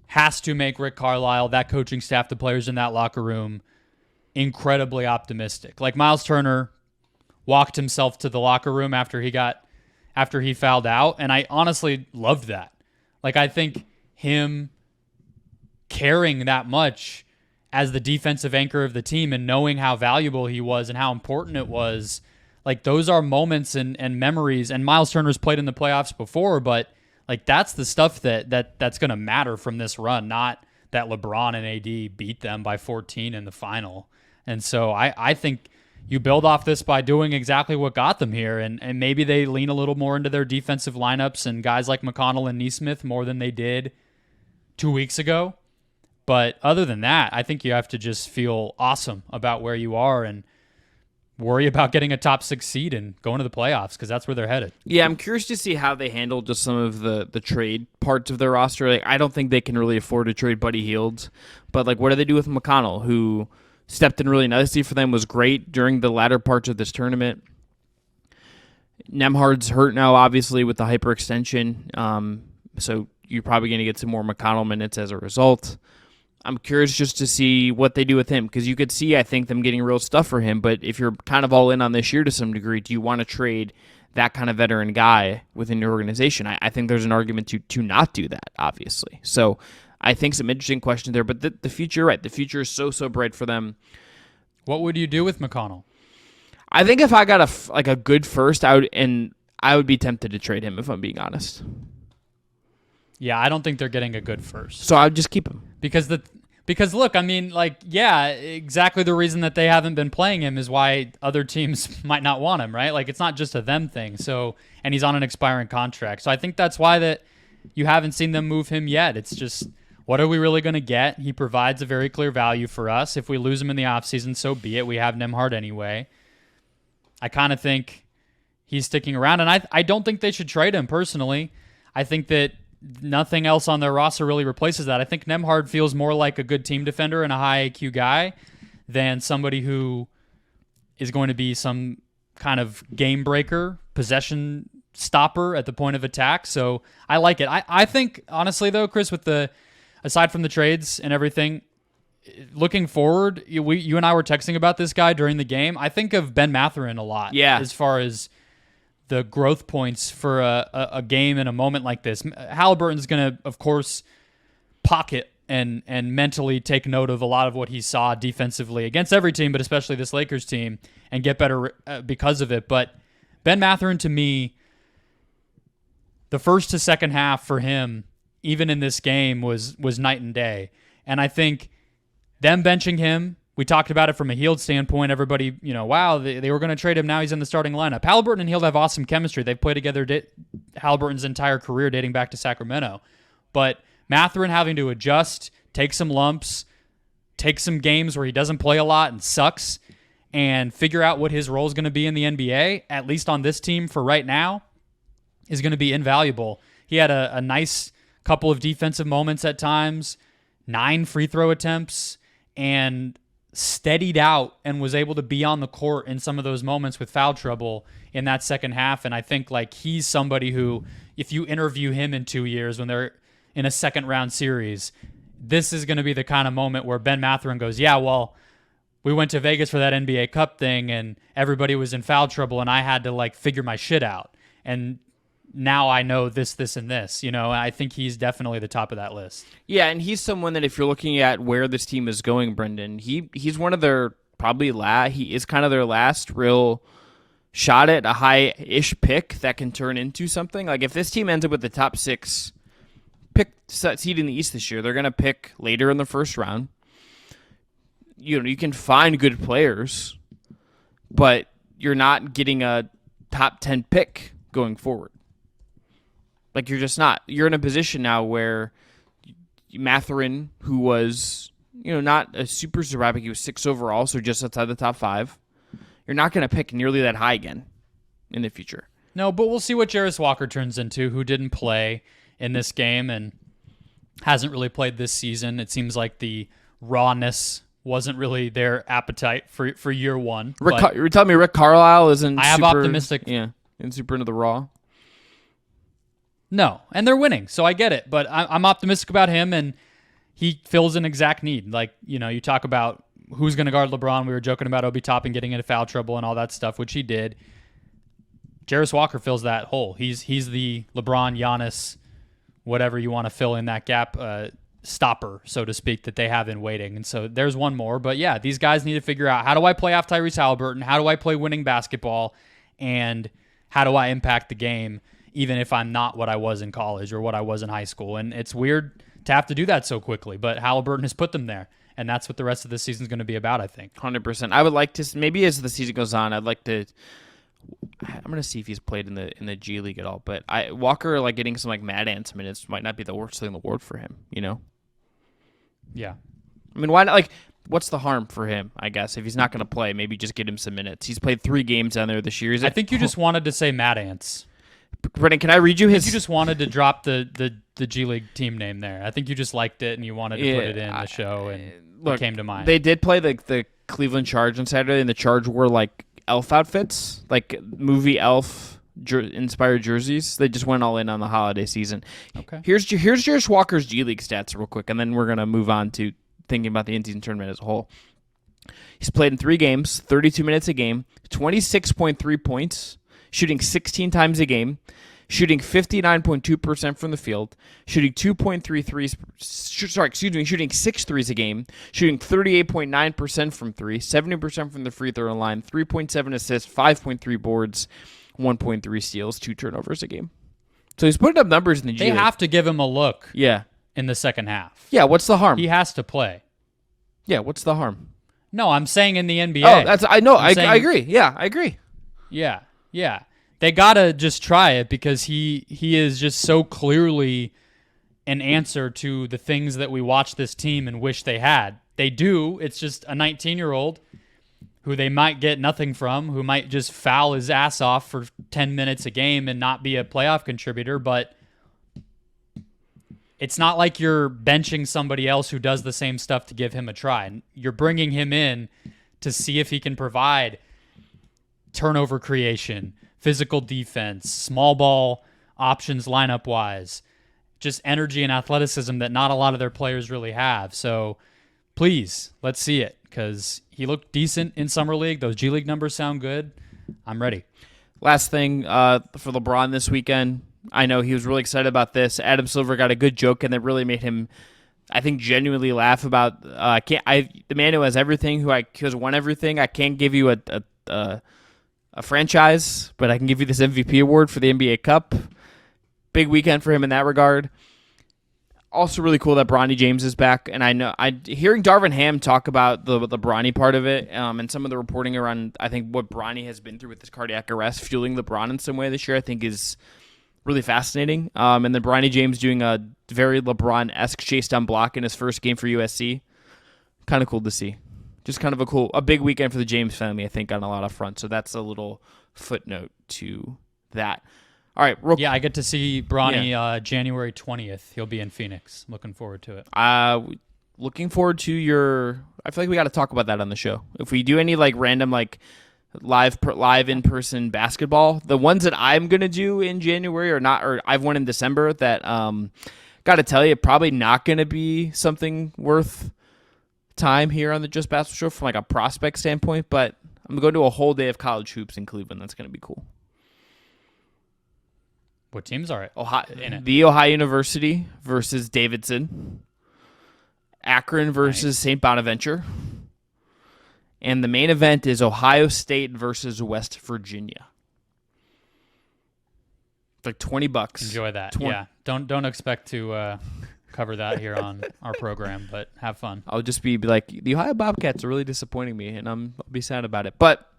has to make Rick Carlisle, that coaching staff, the players in that locker room, incredibly optimistic. Like, Miles Turner walked himself to the locker room after he fouled out, and I honestly loved that. Like, I think him caring that much as the defensive anchor of the team and knowing how valuable he was and how important it was, like, those are moments and memories. And Miles Turner's played in the playoffs before, but like, that's the stuff that's going to matter from this run, not that LeBron and AD beat them by 14 in the final. And so I think you build off this by doing exactly what got them here, and maybe they lean a little more into their defensive lineups and guys like McConnell and Nesmith more than they did 2 weeks ago. But other than that, I think you have to just feel awesome about where you are and worry about getting a top 6 seed and going to the playoffs, because that's where they're headed. Yeah, I'm curious to see how they handle just some of the trade parts of their roster. Like, I don't think they can really afford to trade Buddy Hield, but like, what do they do with McConnell, who stepped in really nicely for them, was great during the latter parts of this tournament? Nembhard's hurt now, obviously, with the hyperextension, so you're probably going to get some more McConnell minutes as a result. I'm curious just to see what they do with him, because you could see, I think, them getting real stuff for him. But if you're kind of all in on this year to some degree, do you want to trade that kind of veteran guy within your organization? I think there's an argument to not do that, obviously. So I think some interesting questions there. But the future, right? The future is so bright for them. What would you do with McConnell? I think if I got a good first, I would be tempted to trade him, if I'm being honest. Yeah, I don't think they're getting a good first. So I'd just keep him. Because look, I mean, like, yeah, exactly the reason that they haven't been playing him is why other teams might not want him, right? Like, it's not just a them thing. So, and he's on an expiring contract. So I think that's why that you haven't seen them move him yet. It's just, what are we really going to get? He provides a very clear value for us. If we lose him in the offseason, so be it. We have Nembhard anyway. I kind of think he's sticking around, and I don't think they should trade him personally. I think that nothing else on their roster really replaces that. I think Nembhard feels more like a good team defender and a high IQ guy than somebody who is going to be some kind of game breaker, possession stopper at the point of attack. So I like it. I think, honestly, though, Chris, aside from the trades and everything, looking forward, you and I were texting about this guy during the game. I think of Ben Mathurin a lot. Yeah. As far as the growth points for a game in a moment like this. Haliburton's going to, of course, pocket and mentally take note of a lot of what he saw defensively against every team, but especially this Lakers team, and get better because of it. But Ben Mathurin, to me, the first to second half for him, even in this game, was night and day. And I think them benching him, we talked about it from a Hield standpoint. Everybody, wow, they were going to trade him. Now he's in the starting lineup. Haliburton and Hield have awesome chemistry. They've played together Haliburton's entire career dating back to Sacramento. But Mathurin having to adjust, take some lumps, take some games where he doesn't play a lot and sucks, and figure out what his role is going to be in the NBA, at least on this team for right now, is going to be invaluable. He had a nice couple of defensive moments at times, 9 free throw attempts, and steadied out and was able to be on the court in some of those moments with foul trouble in that second half. And I think, like, he's somebody who, if you interview him in 2 years when they're in a second round series, this is going to be the kind of moment where Ben Mathurin goes, yeah, well, we went to Vegas for that NBA Cup thing and everybody was in foul trouble and I had to, like, figure my shit out. And now I know this, and this. I think he's definitely the top of that list. Yeah, and he's someone that if you're looking at where this team is going, Brendan, he's one of their probably he is kind of their last real shot at a high-ish pick that can turn into something. Like if this team ends up with the top 6 pick seed in the East this year, they're going to pick later in the first round. You can find good players, but you're not getting a top 10 pick going forward. Like you're just not. You're in a position now where Mathurin, who was not a super rapid, he was 6 overall, so just outside the top 5. You're not going to pick nearly that high again in the future. No, but we'll see what Jarris Walker turns into, who didn't play in this game and hasn't really played this season. It seems like the rawness wasn't really their appetite for year one. You're telling me Rick Carlisle isn't optimistic. Yeah, isn't super into the raw? No, and they're winning, so I get it. But I'm optimistic about him, and he fills an exact need. Like, you talk about who's going to guard LeBron. We were joking about Obi Toppin getting into foul trouble and all that stuff, which he did. Jarris Walker fills that hole. He's the LeBron, Giannis, whatever you want to fill in that gap, stopper, so to speak, that they have in waiting. And so there's one more. But yeah, these guys need to figure out, how do I play off Tyrese Haliburton? How do I play winning basketball? And how do I impact the game, even if I'm not what I was in college or what I was in high school? And it's weird to have to do that so quickly, but Haliburton has put them there. And that's what the rest of the season is going to be about, I think. 100%. I would like to, maybe as the season goes on, I'm going to see if he's played in the G League at all. But Walker, like getting some like Mad Ants minutes might not be the worst thing in the world for him, Yeah. I mean, why not? Like, what's the harm for him, I guess? If he's not going to play, maybe just get him some minutes. He's played 3 games down there this year. I think you just wanted to say Mad Ants. Brendon, can I read you his... You just wanted to drop the G League team name there. I think you just liked it and you wanted to put it in the show, and it came to mind. They did play the Cleveland Charge on Saturday, and the Charge wore like elf outfits, like movie elf inspired jerseys. They just went all in on the holiday season. Okay. Here's Jarris Walker's G League stats real quick, and then we're gonna move on to thinking about the in-season tournament as a whole. He's played in 3 games, 32 minutes a game, 26.3 points, shooting 16 times a game, shooting 59.2% from the field, shooting 6 threes a game, shooting 38.9% from 3, 70% from the free throw line, 3.7 assists, 5.3 boards, 1.3 steals, 2 turnovers a game. So he's putting up numbers in the G League. They have to give him a look. Yeah. In the second half. Yeah, what's the harm? He has to play. Yeah, what's the harm? No, I'm saying in the NBA. Oh, I know. I agree. Yeah, I agree. Yeah. They gotta just try it, because he is just so clearly an answer to the things that we watch this team and wish they had. They do. It's just a 19-year-old who they might get nothing from, who might just foul his ass off for 10 minutes a game and not be a playoff contributor, but it's not like you're benching somebody else who does the same stuff to give him a try. You're bringing him in to see if he can provide turnover creation, physical defense, small ball options lineup-wise, just energy and athleticism that not a lot of their players really have. So please, let's see it, because he looked decent in Summer League. Those G League numbers sound good. I'm ready. Last thing for LeBron this weekend. I know he was really excited about this. Adam Silver got a good joke, and that really made him, I think, genuinely laugh about. The man who has everything, who has won everything. I can't give you a franchise, but I can give you this MVP award for the NBA Cup. Big weekend for him in that regard. Also, really cool that Bronny James is back, and hearing Darvin Ham talk about the Bronny part of it, and some of the reporting around, I think, what Bronny has been through with this cardiac arrest, fueling LeBron in some way this year, I think is really fascinating. And then Bronny James doing a very LeBron-esque chase down block in his first game for USC. Kind of cool to see. Just kind of a big weekend for the James family, I think, on a lot of fronts. So that's a little footnote to that. All right. I get to see Bronny January 20th. He'll be in Phoenix. Looking forward to it. Looking forward to your... I feel like we got to talk about that on the show. If we do any random live in-person basketball, the ones that I'm going to do in January or I've won in December that got to tell you, probably not going to be something worth time here on the Just Basketball Show from a prospect standpoint, but I'm going to a whole day of college hoops in Cleveland. That's going to be cool. What teams are it? The Ohio University versus Davidson. Akron versus St. Bonaventure. And the main event is Ohio State versus West Virginia. It's like $20. Enjoy that. Yeah. Don't expect to cover that here on our program, but have fun. I'll just be like, the Ohio Bobcats are really disappointing me, and I'll be sad about it. But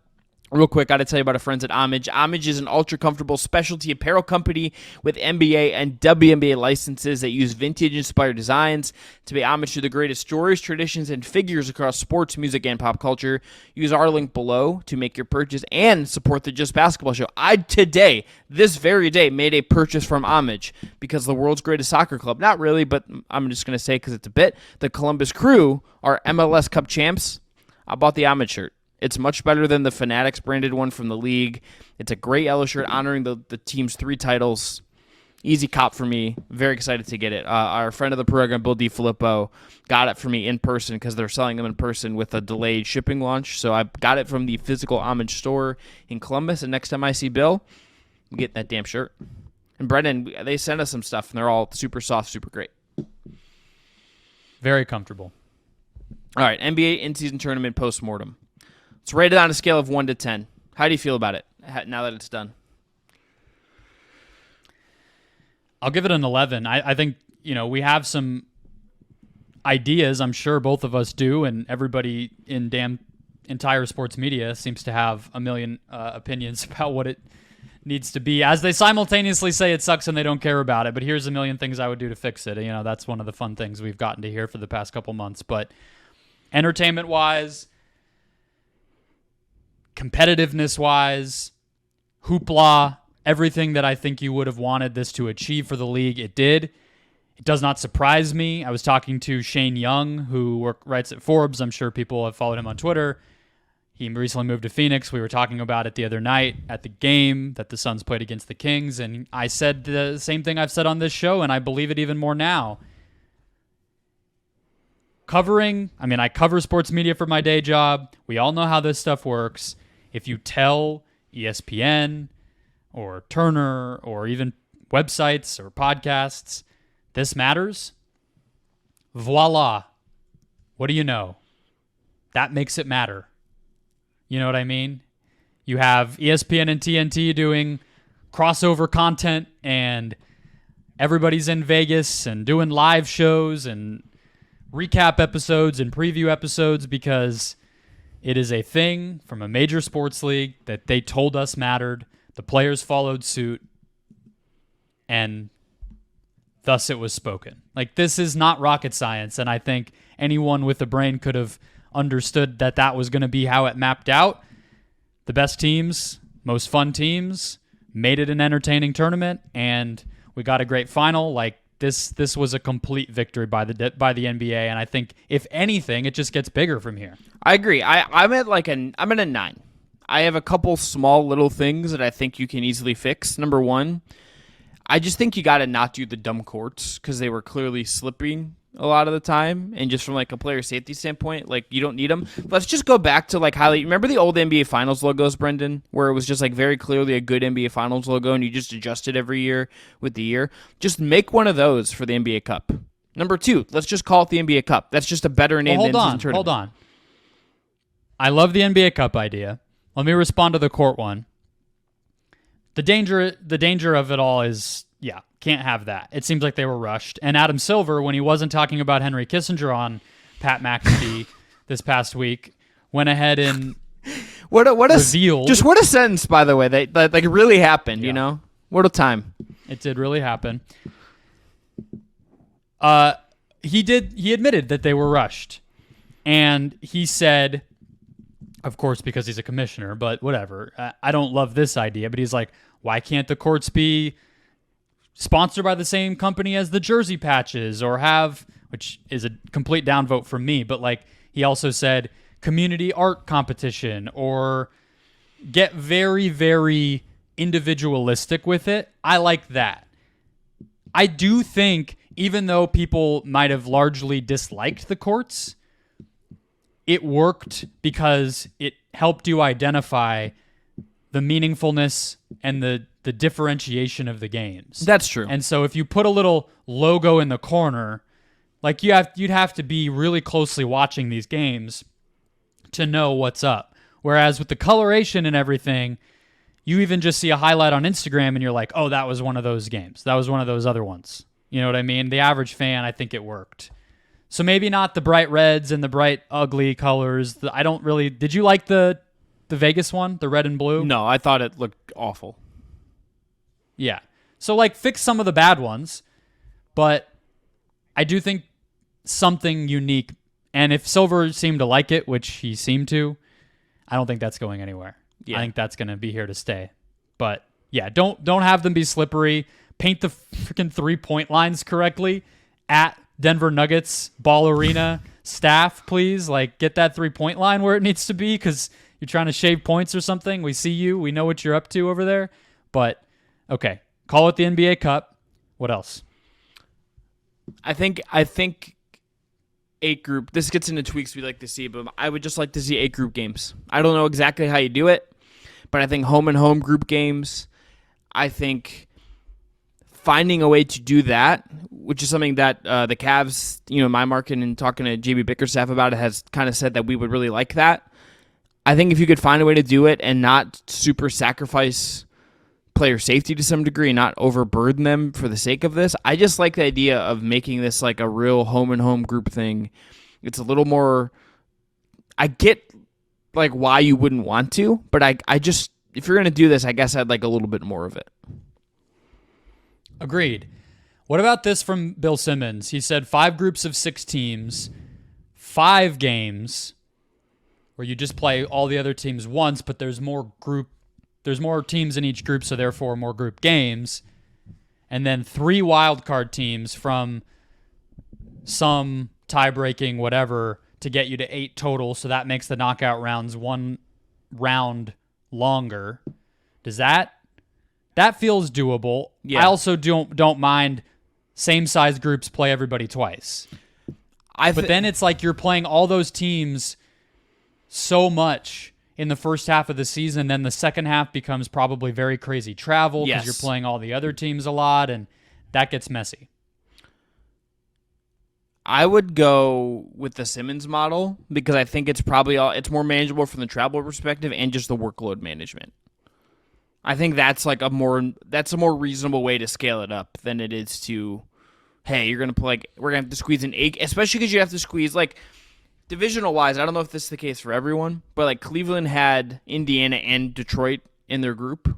real quick, got to tell you about our friends at Homage. Homage is an ultra-comfortable specialty apparel company with NBA and WNBA licenses that use vintage-inspired designs to pay homage to the greatest stories, traditions, and figures across sports, music, and pop culture. Use our link below to make your purchase and support the Just Basketball Show. This very day, made a purchase from Homage because the world's greatest soccer club, not really, but I'm just going to say because it's a bit, the Columbus Crew are MLS Cup champs. I bought the Homage shirt. It's much better than the Fanatics branded one from the league. It's a great yellow shirt honoring the team's 3 titles. Easy cop for me. Very excited to get it. Our friend of the program, Bill DiFilippo, got it for me in person because they're selling them in person with a delayed shipping launch. So I got it from the physical Homage store in Columbus. And next time I see Bill, I'm getting that damn shirt. And Brendan, they sent us some stuff, and they're all super soft, super great. Very comfortable. All right, NBA in-season tournament postmortem. It's rated on a scale of 1 to 10. How do you feel about it now that it's done? I'll give it an 11. I think, we have some ideas. I'm sure both of us do, and everybody in entire sports media seems to have a million opinions about what it needs to be, as they simultaneously say it sucks and they don't care about it. But here's a million things I would do to fix it. That's one of the fun things we've gotten to hear for the past couple months. But entertainment-wise, competitiveness-wise, hoopla, everything that I think you would have wanted this to achieve for the league, it did. It does not surprise me. I was talking to Shane Young, who writes at Forbes. I'm sure people have followed him on Twitter. He recently moved to Phoenix. We were talking about it the other night at the game that the Suns played against the Kings, and I said the same thing I've said on this show, and I believe it even more now. I cover sports media for my day job. We all know how this stuff works. If you tell ESPN or Turner or even websites or podcasts, this matters, voila. What do you know? That makes it matter. You know what I mean? You have ESPN and TNT doing crossover content, and everybody's in Vegas and doing live shows and recap episodes and preview episodes because it is a thing from a major sports league that they told us mattered. The players followed suit, and thus it was spoken. This is not rocket science, and I think anyone with a brain could have understood that was going to be how it mapped out. The best teams, most fun teams, made it an entertaining tournament, and we got a great final. This was a complete victory by the NBA, and I think if anything, it just gets bigger from here. I agree. I'm at a 9. I have a couple small little things that I think you can easily fix. Number one, I just think you got to not do the dumb courts because they were clearly slipping a lot of the time, and just from a player safety standpoint, you don't need them. Let's just go back to remember the old NBA Finals logos, Brendan, where it was just very clearly a good NBA Finals logo, and you just adjust it every year with the year. Just make one of those for the NBA Cup. Number two, let's just call it the NBA Cup. That's just a better name than in-season tournament. Hold on. I love the NBA Cup idea. Let me respond to the court one. The danger of it all is, can't have that. It seems like they were rushed. And Adam Silver, when he wasn't talking about Henry Kissinger on Pat McAfee this past week, went ahead and revealed. Just what a sentence, by the way. That really happened, What a time. It did really happen. He admitted that they were rushed. And he said, of course, because he's a commissioner, but whatever. I don't love this idea, but he's like, why can't the courts be sponsored by the same company as the jersey patches or which is a complete downvote from me, but he also said community art competition or get very, very individualistic with it. I like that. I do think even though people might have largely disliked the courts, it worked because it helped you identify the meaningfulness and the differentiation of the games. That's true. And so if you put a little logo in the corner, you'd have to be really closely watching these games to know what's up. Whereas with the coloration and everything, you even just see a highlight on Instagram and you're like, oh, that was one of those games. That was one of those other ones. You know what I mean? The average fan, I think it worked. So maybe not the bright reds and the bright ugly colors. Did you like the Vegas one, the red and blue? No, I thought it looked awful. Yeah. So like fix some of the bad ones, but I do think something unique. And if Silver seemed to like it, which he seemed to, I don't think that's going anywhere. Yeah. I think that's going to be here to stay. But yeah, don't have them be slippery. Paint the freaking 3-point lines correctly at Denver Nuggets Ball Arena staff, please. Like, get that 3-point line where it needs to be because you're trying to shave points or something. We see you. We know what you're up to over there. But, okay, call it the NBA Cup. What else? I think 8 group. This gets into tweaks we like to see, but I would just like to see 8 group games. I don't know exactly how you do it, but I think home and home group games. I think finding a way to do that, which is something that the Cavs, my market and talking to JB Bickerstaff about it, has kind of said that we would really like that. I think if you could find a way to do it and not super sacrifice player safety to some degree, not overburden them for the sake of this, I just like the idea of making this like a real home and home group thing. It's a little more, I get like why you wouldn't want to, but I just, if you're going to do this, I guess I'd like a little bit more of it. Agreed. What about this from Bill Simmons? He said 5 groups of 6 teams, 5 games where you just play all the other teams once, but there's more teams in each group, so therefore more group games. And then 3 wild card teams from some tie-breaking whatever to get you to 8 total, so that makes the knockout rounds 1 round longer. That feels doable. Yeah. I also don't mind same-size groups play everybody twice. But then it's like you're playing all those teams so much in the first half of the season, then the second half becomes probably very crazy travel because you're playing all the other teams a lot, and that gets messy. I would go with the Simmons model because I think it's it's more manageable from the travel perspective and just the workload management. I think that's like a more reasonable way to scale it up than it is to, hey, we're gonna have to squeeze in 8, especially because you have to squeeze like divisional wise. I don't know if this is the case for everyone, but like Cleveland had Indiana and Detroit in their group,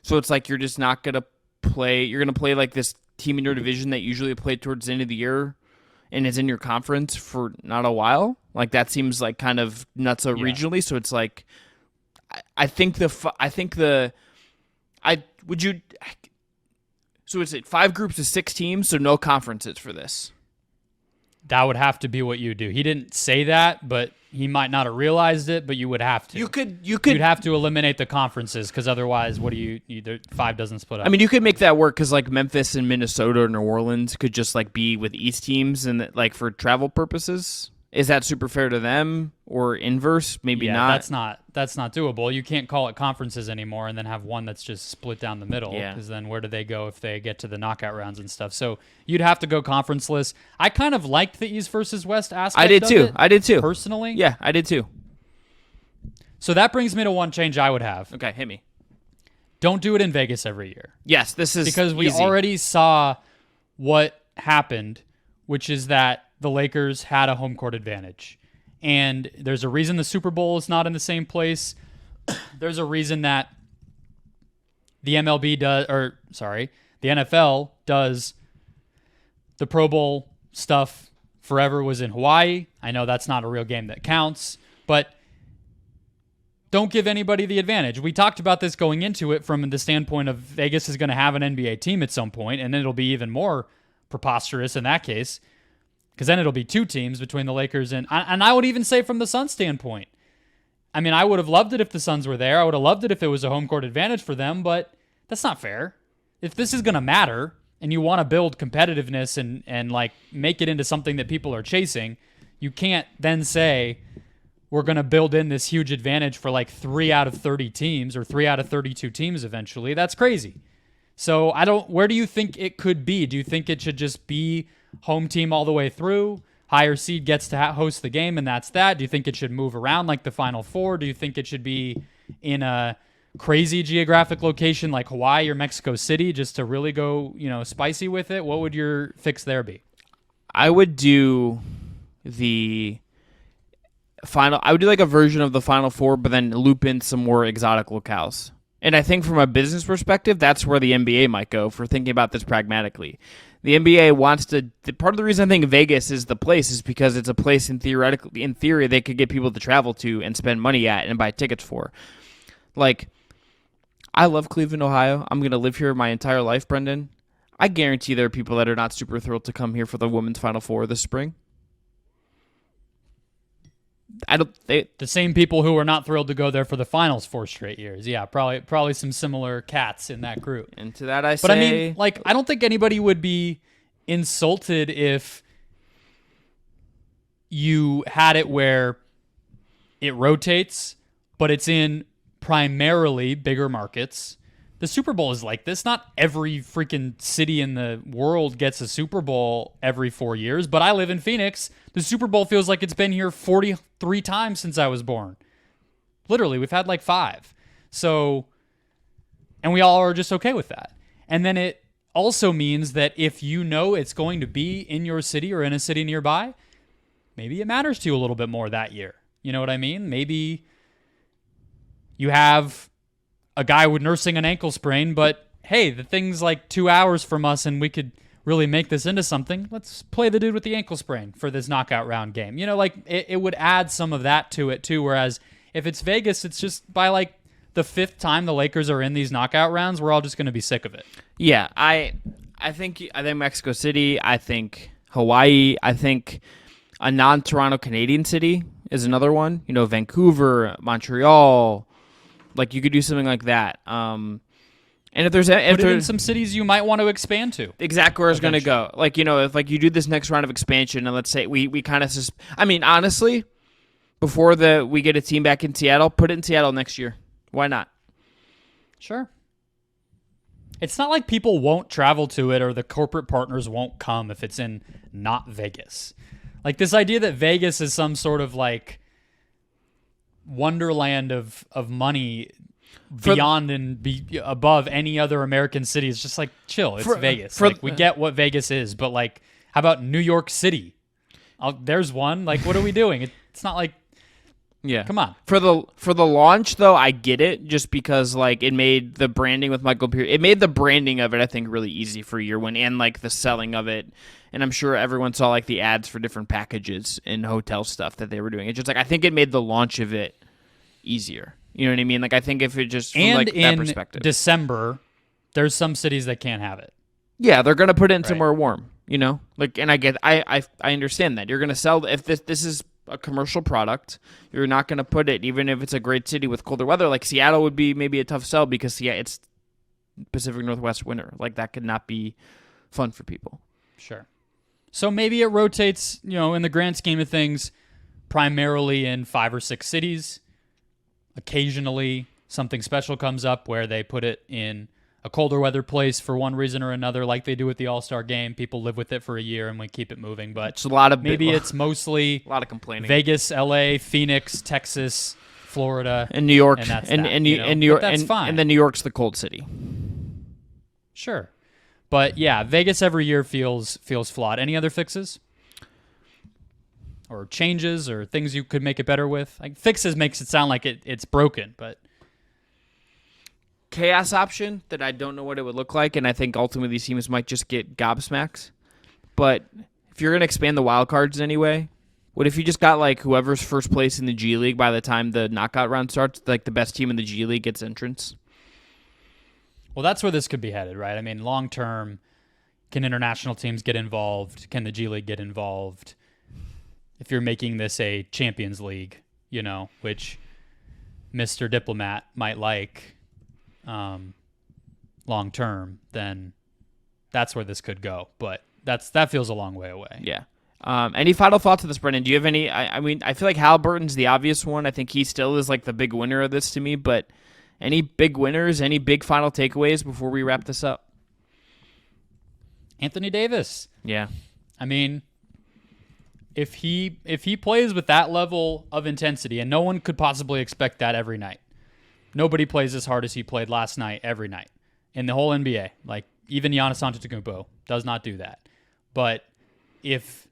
so it's like you're just not gonna play. You're gonna play like this team in your division that usually played towards the end of the year and is in your conference for not a while. Like that seems like kind of nuts regionally. So it's like. So is it 5 groups of 6 teams, so no conferences for this? That would have to be what you do. He didn't say that, but he might not have realized it, but you would have to. You'd have to eliminate the conferences because otherwise, 5 doesn't split up. I mean, you could make that work because like Memphis and Minnesota or New Orleans could just like be with East teams and like for travel purposes. Is that super fair to them or inverse? Maybe not. That's not doable. You can't call it conferences anymore and then have one that's just split down the middle because then where do they go if they get to the knockout rounds and stuff? So you'd have to go conferenceless. I kind of liked the East versus West aspect. I did too. Personally. Yeah, I did too. So that brings me to one change I would have. Okay, hit me. Don't do it in Vegas every year. Yes, this is because we already saw what happened, which is that the Lakers had a home court advantage. And there's a reason the Super Bowl is not in the same place. There's a reason that the NFL does the Pro Bowl stuff forever was in Hawaii. I know that's not a real game that counts, but don't give anybody the advantage. We talked about this going into it from the standpoint of Vegas is going to have an NBA team at some point, and then it'll be even more preposterous in that case. Because then it'll be 2 teams between the Lakers and I would even say from the Suns' standpoint. I mean, I would have loved it if the Suns were there. I would have loved it if it was a home court advantage for them, but that's not fair. If this is going to matter and you want to build competitiveness and like make it into something that people are chasing, you can't then say we're going to build in this huge advantage for like 3 out of 30 teams or 3 out of 32 teams eventually. That's crazy. So where do you think it could be? Do you think it should just be home team all the way through? higher seed gets to host the game and that's that? Do you think it should move around like the Final Four? Do you think it should be in a crazy geographic location like Hawaii or Mexico City just to really go, spicy with it? What would your fix there be? I would do I would do like a version of the Final Four, but then loop in some more exotic locales. And I think from a business perspective, that's where the NBA might go for thinking about this pragmatically. The NBA wants to. Part of the reason I think Vegas is the place is because it's a place in theory, they could get people to travel to and spend money at and buy tickets for. Like, I love Cleveland, Ohio. I'm gonna live here my entire life, Brendan. I guarantee there are people that are not super thrilled to come here for the women's Final Four this spring. The same people who are not thrilled to go there for the finals 4 straight years. Yeah, probably some similar cats in that group. And to that I say... But I mean, like, I don't think anybody would be insulted if you had it where it rotates, but it's in primarily bigger markets. The Super Bowl is like this. Not every freaking city in the world gets a Super Bowl every 4 years, but I live in Phoenix. The Super Bowl feels like it's been here 43 times since I was born. Literally, we've had like 5. So, and we all are just okay with that. And then it also means that if you know it's going to be in your city or in a city nearby, maybe it matters to you a little bit more that year. You know what I mean? Maybe you have a guy with nursing an ankle sprain, but hey, the thing's like 2 hours from us and we could really make this into something. Let's play the dude with the ankle sprain for this knockout round game. Like it would add some of that to it too. Whereas if it's Vegas, it's just by like the 5th time the Lakers are in these knockout rounds, we're all just going to be sick of it. Yeah, I think Mexico City, I think Hawaii, I think a non-Toronto Canadian city is another one. Vancouver, Montreal. Like, you could do something like that. And if there's put it in some cities you might want to expand to. Exactly where it's going to go. Like, if like you do this next round of expansion, and let's say we kind of I mean, honestly, before we get a team back in Seattle, put it in Seattle next year. Why not? Sure. It's not like people won't travel to it or the corporate partners won't come if it's in not Vegas. Like, this idea that Vegas is some sort of like wonderland of money beyond and above any other American city is just like, chill. It's Vegas. We get what Vegas is, but like, how about New York City? There's one. Like, what are we doing? It's not like, yeah. Come on. For the launch though, I get it, just because like it made the branding with Michael Pierce. It made the branding of it, I think, really easy for year one, and like the selling of it. And I'm sure everyone saw like the ads for different packages and hotel stuff that they were doing. It's just like, I think it made the launch of it easier. You know what I mean? Like, I think if it just from like that perspective. December, there's some cities that can't have it. Yeah, they're gonna put it in somewhere warm. Like, and I understand that you're gonna sell if this is a commercial product. You're not gonna put it even if it's a great city with colder weather. Like Seattle would be maybe a tough sell because it's Pacific Northwest winter. Like, that could not be fun for people. Sure. So maybe it rotates, in the grand scheme of things, primarily in 5 or 6 cities. Occasionally, something special comes up where they put it in a colder weather place for one reason or another, like they do with the All-Star game. People live with it for a year and we keep it moving. But it's a lot of it's mostly a lot of complaining. Vegas, LA, Phoenix, Texas, Florida, and New York, and that's and New York, that's fine. And then New York's the cold city. Sure. But yeah, Vegas every year feels flawed. Any other fixes? Or changes or things you could make it better with? Like, fixes makes it sound like it's broken, but chaos option that I don't know what it would look like, and I think ultimately these teams might just get gobsmacks. But if you're gonna expand the wild cards anyway, what if you just got like whoever's first place in the G League by the time the knockout round starts, like the best team in the G League gets entrance? Well, that's where this could be headed, right? I mean, long term, can international teams get involved? Can the G League get involved? If you're making this a Champions League, which Mr. Diplomat might like long term, then that's where this could go. But that feels a long way away. Yeah. Any final thoughts on this, Brendan? Do you have any? I mean, I feel like Haliburton's the obvious one. I think he still is like the big winner of this to me. But any big winners? Any big final takeaways before we wrap this up? Anthony Davis. Yeah. I mean, if he plays with that level of intensity, and no one could possibly expect that every night. Nobody plays as hard as he played last night every night in the whole NBA. Like, even Giannis Antetokounmpo does not do that. But if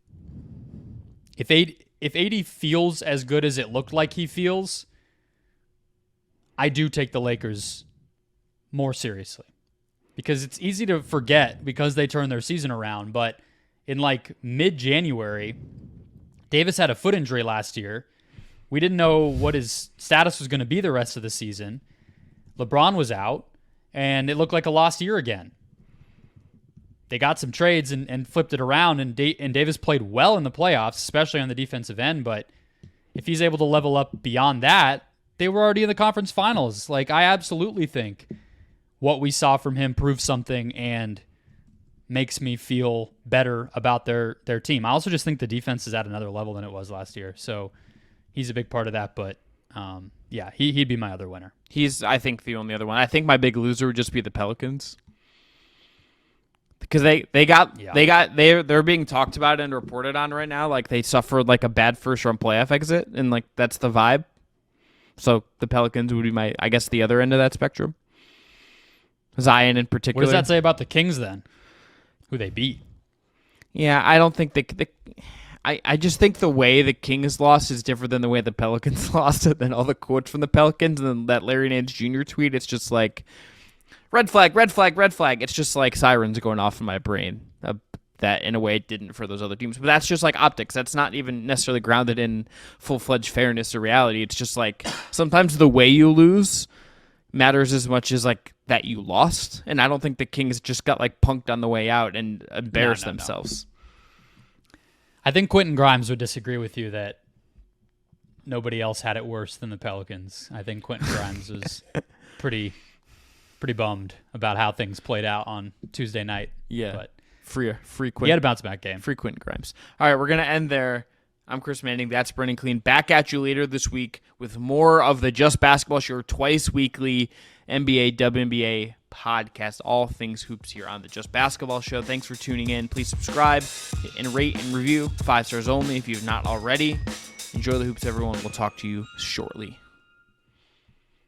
AD feels as good as it looked like he feels, I do take the Lakers more seriously. Because it's easy to forget because they turn their season around. But in like mid-January, Davis had a foot injury last year. We didn't know what his status was going to be the rest of the season. LeBron was out, and it looked like a lost year again. They got some trades and flipped it around, and Davis played well in the playoffs, especially on the defensive end. But if he's able to level up beyond that, they were already in the conference finals. Like, I absolutely think what we saw from him proves something and makes me feel better about their team. I also just think the defense is at another level than it was last year. So he's a big part of that. But yeah, he'd be my other winner. He's, I think, the only other one. I think my big loser would just be the Pelicans. Because they're being talked about and reported on right now. Like, they suffered like a bad first round playoff exit, and like that's the vibe. So the Pelicans would be I guess the other end of that spectrum. Zion in particular. What does that say about the Kings then? Who they beat? Yeah, I don't think I just think the way the Kings lost is different than the way the Pelicans lost it. Than all the quotes from the Pelicans and then that Larry Nance Jr. tweet. It's just like red flag, red flag, red flag. It's just like sirens going off in my brain. That in a way it didn't for those other teams. But that's just like optics. That's not even necessarily grounded in full-fledged fairness or reality. It's just like sometimes the way you lose matters as much as like that you lost. And I don't think the Kings just got like punked on the way out and embarrassed themselves. No. I think Quentin Grimes would disagree with you that nobody else had it worse than the Pelicans. I think Quentin Grimes was pretty bummed about how things played out on Tuesday night. Yeah. But free Quentin. He had a bounce back game. Free Quentin Grimes. All right, we're going to end there. I'm Chris Manning. That's Brendon Kleen. Back at you later this week with more of the Just Basketball Show, twice weekly NBA, WNBA podcast, all things hoops here on the Just Basketball Show. Thanks for tuning in. Please subscribe and rate and review. 5 stars only if you've not already. Enjoy the hoops, everyone. We'll talk to you shortly.